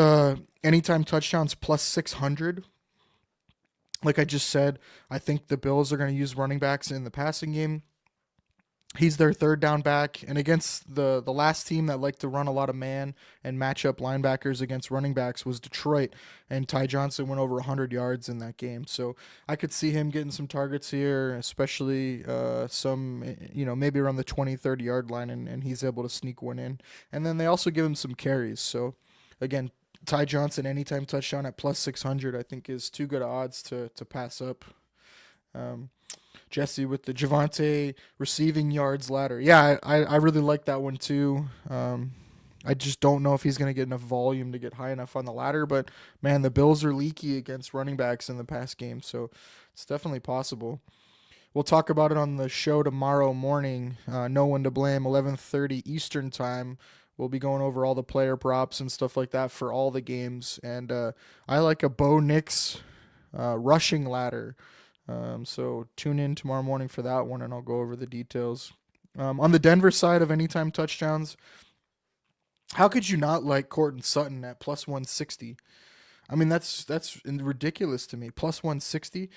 S3: anytime touchdowns plus 600. Like I just said, I think the Bills are going to use running backs in the passing game. He's their third down back, and against the last team that liked to run a lot of man and match up linebackers against running backs was Detroit, and Ty Johnson went over 100 yards in that game. So I could see him getting some targets here, especially maybe around the 20, 30-yard line, and he's able to sneak one in. And then they also give him some carries. So, again, Ty Johnson anytime touchdown at plus 600 I think is too good odds to pass up. Jesse with the Javonte receiving yards ladder. Yeah, I really like that one too. I just don't know if he's going to get enough volume to get high enough on the ladder, but man, the Bills are leaky against running backs in the past game, so it's definitely possible. We'll talk about it on the show tomorrow morning. No One to Blame, 11:30 Eastern time. We'll be going over all the player props and stuff like that for all the games, and I like a Bo Nix rushing ladder. So tune in tomorrow morning for that one, and I'll go over the details. On the Denver side of anytime touchdowns, how could you not like Courtland Sutton at plus 160? I mean, that's ridiculous to me. Plus 160.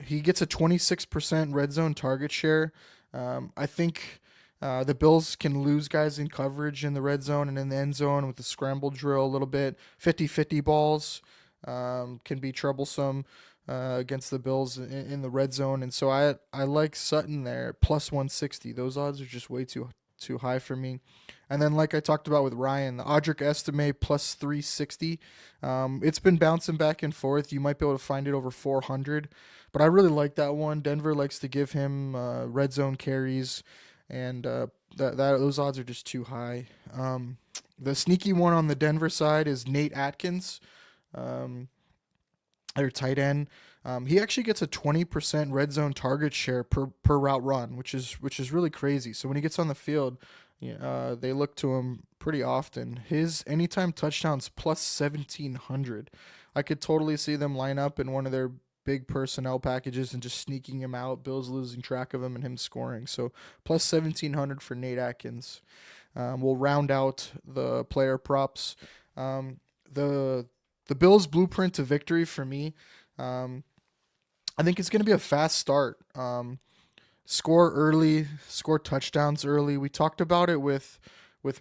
S3: He gets a 26% red zone target share. I think the Bills can lose guys in coverage in the red zone and in the end zone with the scramble drill a little bit. 50-50 balls can be troublesome against the Bills in the red zone, and so I like Sutton there plus 160. Those odds are just way too high for me. And then, like I talked about with Ryan, the Audric Estime plus 360. It's been bouncing back and forth. You might be able to find it over 400, but I really like that one. Denver likes to give him red zone carries, and those odds are just too high. The sneaky one on the Denver side is Nate Atkins. Their tight end. He actually gets a 20% red zone target share per route run, which is really crazy. So when he gets on the field, they look to him pretty often. His anytime touchdowns plus 1,700. I could totally see them line up in one of their big personnel packages and just sneaking him out. Bills losing track of him and him scoring. So plus 1,700 for Nate Atkins. We'll round out the player props. The the Bills' blueprint to victory for me, I think it's going to be a fast start. Score early, score touchdowns early. We talked about it with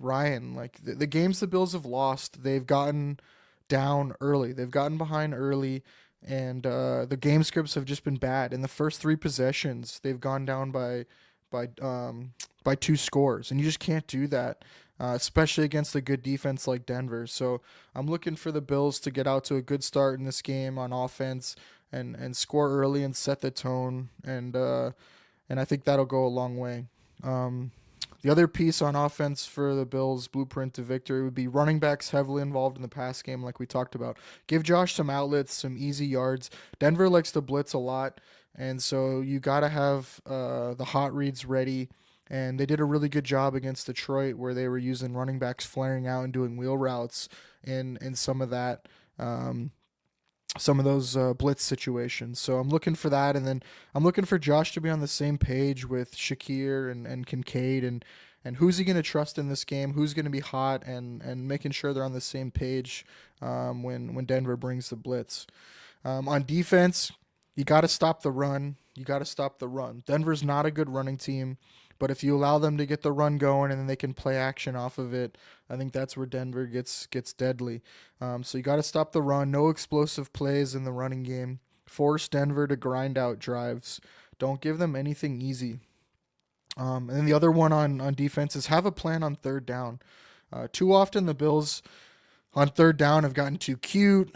S3: Ryan. Like the games the Bills have lost, they've gotten down early. They've gotten behind early, and the game scripts have just been bad. In the first three possessions, they've gone down by 2 scores, and you just can't do that, especially against a good defense like Denver. So I'm looking for the Bills to get out to a good start in this game on offense and score early and set the tone, and I think that'll go a long way. The other piece on offense for the Bills' blueprint to victory would be running backs heavily involved in the pass game, like we talked about. Give Josh some outlets, some easy yards. Denver likes to blitz a lot, and so you got to have the hot reads ready. And they did a really good job against Detroit, where they were using running backs flaring out and doing wheel routes in some of that. Some of those blitz situations. So I'm looking for that, and then I'm looking for Josh to be on the same page with Shakir and Kincaid, and who's he going to trust in this game, who's going to be hot, and making sure they're on the same page when Denver brings the blitz. On defense, you got to stop the run. You got to stop the run. Denver's not a good running team, but if you allow them to get the run going and then they can play action off of it, I think that's where Denver gets deadly. So you got to stop the run. No explosive plays in the running game. Force Denver to grind out drives. Don't give them anything easy. And then the other one on defense is have a plan on third down. Too often the Bills on third down have gotten too cute.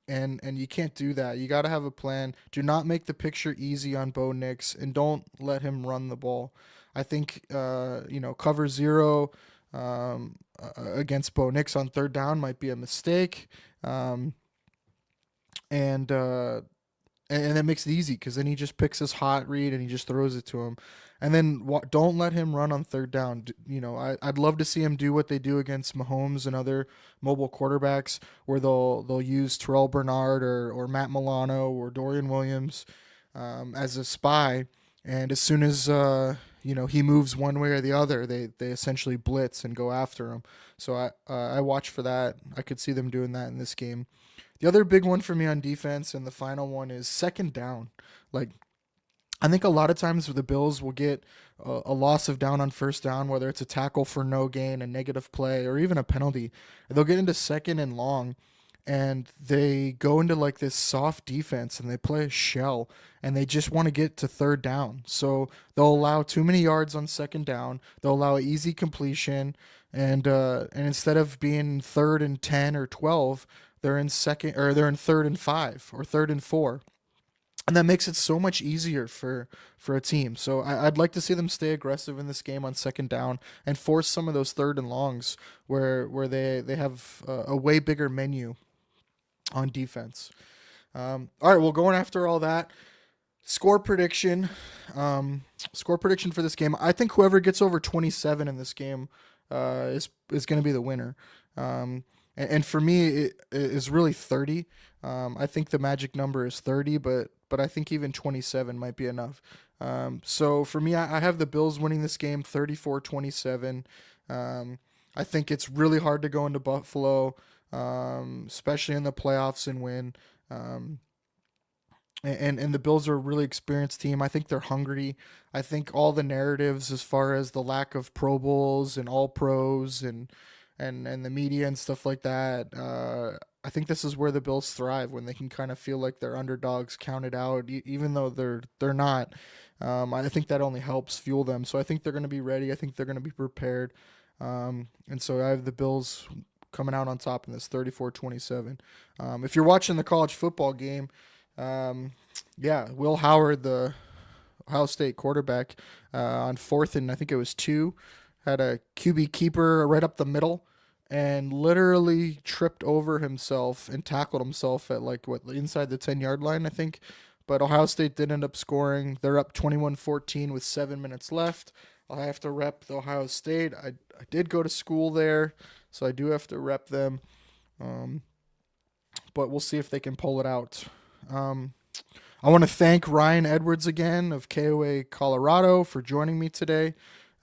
S3: And you can't do that. You got to have a plan. Do not make the picture easy on Bo Nix, and don't let him run the ball. I think cover zero against Bo Nix on third down might be a mistake, and that makes it easy because then he just picks his hot read and he just throws it to him. And then don't let him run on third down. I'd love to see him do what they do against Mahomes and other mobile quarterbacks, where they'll use Terrell Bernard or Matt Milano or Dorian Williams as a spy. And as soon as he moves one way or the other, they essentially blitz and go after him. So I watch for that. I could see them doing that in this game. The other big one for me on defense, and the final one, is second down. Like, I think a lot of times the Bills will get a loss of down on first down, whether it's a tackle for no gain, a negative play, or even a penalty. They'll get into second and long, and they go into like this soft defense, and they play a shell, and they just want to get to third down. So they'll allow too many yards on second down. They'll allow easy completion, and instead of being 3rd and 10 or 12, they're in 3rd and 5 or 3rd and 4. And that makes it so much easier for a team. So I'd like to see them stay aggressive in this game on second down and force some of those third and longs where they have a way bigger menu on defense. All right, well, going after all that, score prediction for this game. I think whoever gets over 27 in this game is going to be the winner. And for me, it is really 30. I think the magic number is 30, but I think even 27 might be enough. So for me, I have the Bills winning this game 34-27. I think it's really hard to go into Buffalo, especially in the playoffs, and win. And the Bills are a really experienced team. I think they're hungry. I think all the narratives as far as the lack of Pro Bowls and All Pros and the media and stuff like that, I think this is where the Bills thrive, when they can kind of feel like they're underdogs, counted out, even though they're not. I think that only helps fuel them. So I think they're going to be ready. I think they're going to be prepared. And so I have the Bills coming out on top in this 34-27. If you're watching the college football game, Will Howard, the Ohio State quarterback, on 4th and I think it was 2, had a QB keeper right up the middle, and literally tripped over himself and tackled himself at inside the 10-yard line, I think. But Ohio State did end up scoring. They're up 21-14 with 7 minutes left. I'll have to rep the Ohio State. I did go to school there, so I do have to rep them. But we'll see if they can pull it out. I want to thank Ryan Edwards again of KOA Colorado for joining me today.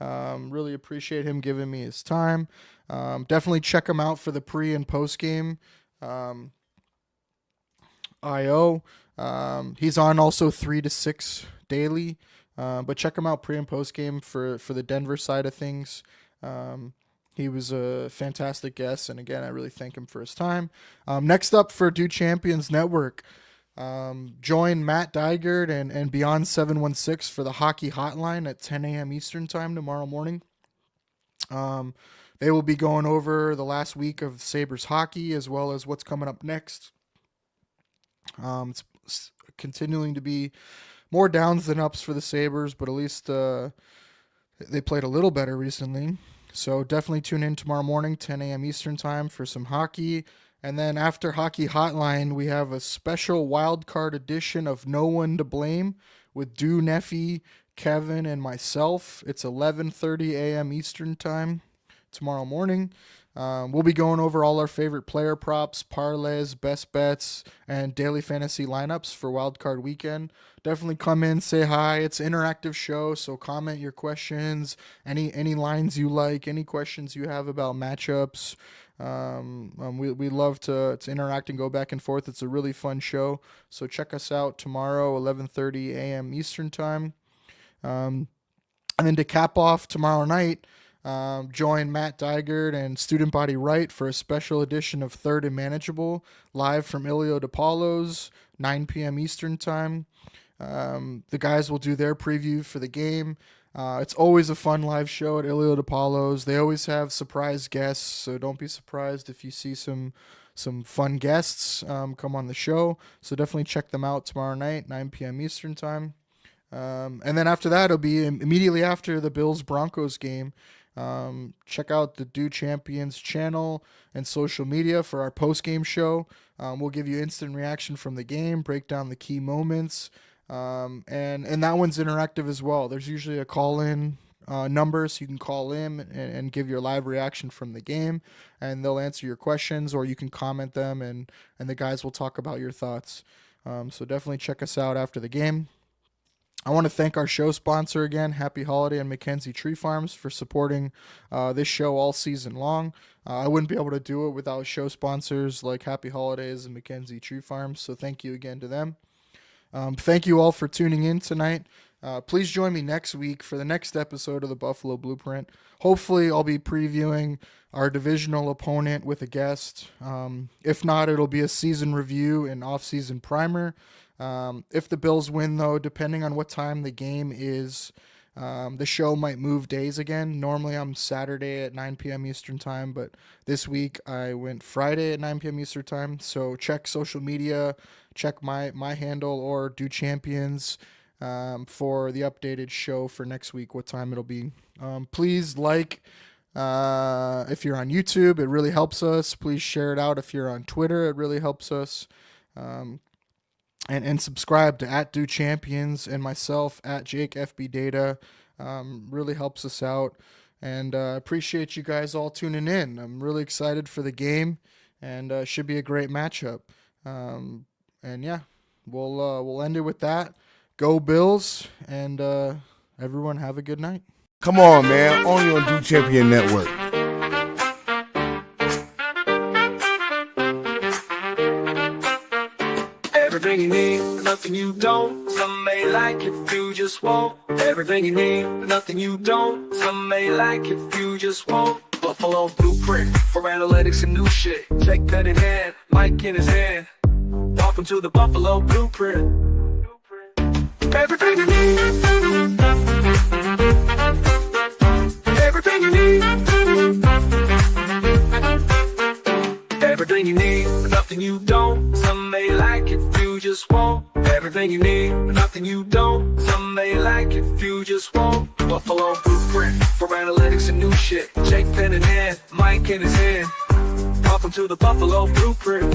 S3: Really appreciate him giving me his time. Definitely check him out for the pre and post game IO. He's on also 3 to 6 daily. But check him out pre and post game for the Denver side of things. He was a fantastic guest, and again, I really thank him for his time. Next up for Do Champions Network, join Matt Dygert and Beyond 716 for the Hockey Hotline at 10 a.m. Eastern Time tomorrow morning. They will be going over the last week of Sabres hockey as well as what's coming up next. It's continuing to be more downs than ups for the Sabres, but at least they played a little better recently. So definitely tune in tomorrow morning, 10 a.m. Eastern Time for some hockey. And then after Hockey Hotline, we have a special wild card edition of No One to Blame with Du Neffy, Kevin, and myself. It's 11:30 a.m. Eastern Time tomorrow morning. We'll be going over all our favorite player props, parlays, best bets, and daily fantasy lineups for Wildcard Weekend. Definitely come in, say hi. It's an interactive show, so comment your questions, any lines you like, any questions you have about matchups. We love to interact and go back and forth. It's a really fun show. So check us out tomorrow, 11:30 a.m. Eastern Time. And then to cap off tomorrow night, join Matt Dygert and Student Body Right for a special edition of Third and Manageable, live from Ilio DePaulo's, 9 p.m. Eastern Time. The guys will do their preview for the game. It's always a fun live show at Ilio DePaulo's. They always have surprise guests, so don't be surprised if you see some fun guests come on the show. So definitely check them out tomorrow night, 9 p.m. Eastern Time. And then after that, it'll be immediately after the Bills-Broncos game. Check out the Do Champions channel and social media for our post-game show. We'll give you instant reaction from the game, break down the key moments, and that one's interactive as well. There's usually a call-in number, so you can call in and give your live reaction from the game, and they'll answer your questions, or you can comment them, and the guys will talk about your thoughts. So definitely check us out after the game. I want to thank our show sponsor again, Happy Holiday and Mackenzie Tree Farms, for supporting this show all season long. I wouldn't be able to do it without show sponsors like Happy Holidays and Mackenzie Tree Farms, so thank you again to them. Thank you all for tuning in tonight. Please join me next week for the next episode of the Buffalo Blueprint. Hopefully, I'll be previewing our divisional opponent with a guest. If not, it'll be a season review and off-season primer. If the Bills win, though, depending on what time the game is, the show might move days again. Normally, I'm Saturday at 9 p.m. Eastern Time, but this week I went Friday at 9 p.m. Eastern Time. So check social media, check my handle, or Do Champions for the updated show for next week, what time it'll be. Please like if you're on YouTube, it really helps us. Please share it out if you're on Twitter, it really helps us. And subscribe to @Do Champions and myself @Jake FB Data. Really helps us out, and appreciate you guys all tuning in. I'm really excited for the game, and should be a great matchup. And yeah, we'll end it with that. Go Bills, and everyone have a good night.
S1: Come on, man. Only on Do Champion Network.
S2: Everything you need, nothing you don't. Some may like it, few just won't. Everything you need, nothing you don't. Some may like it, few just won't. Buffalo Blueprint for analytics and new shit. Check pen in hand, mic in his hand. Welcome to the Buffalo Blueprint. Everything you need. Everything you need. Everything you need, nothing you don't. Some may like it, few just won't. Everything you need, nothing you don't. Some may like it, few just won't. Buffalo Blueprint for analytics and new shit. Jake pen in hand, mic in his hand. Welcome to the Buffalo Blueprint.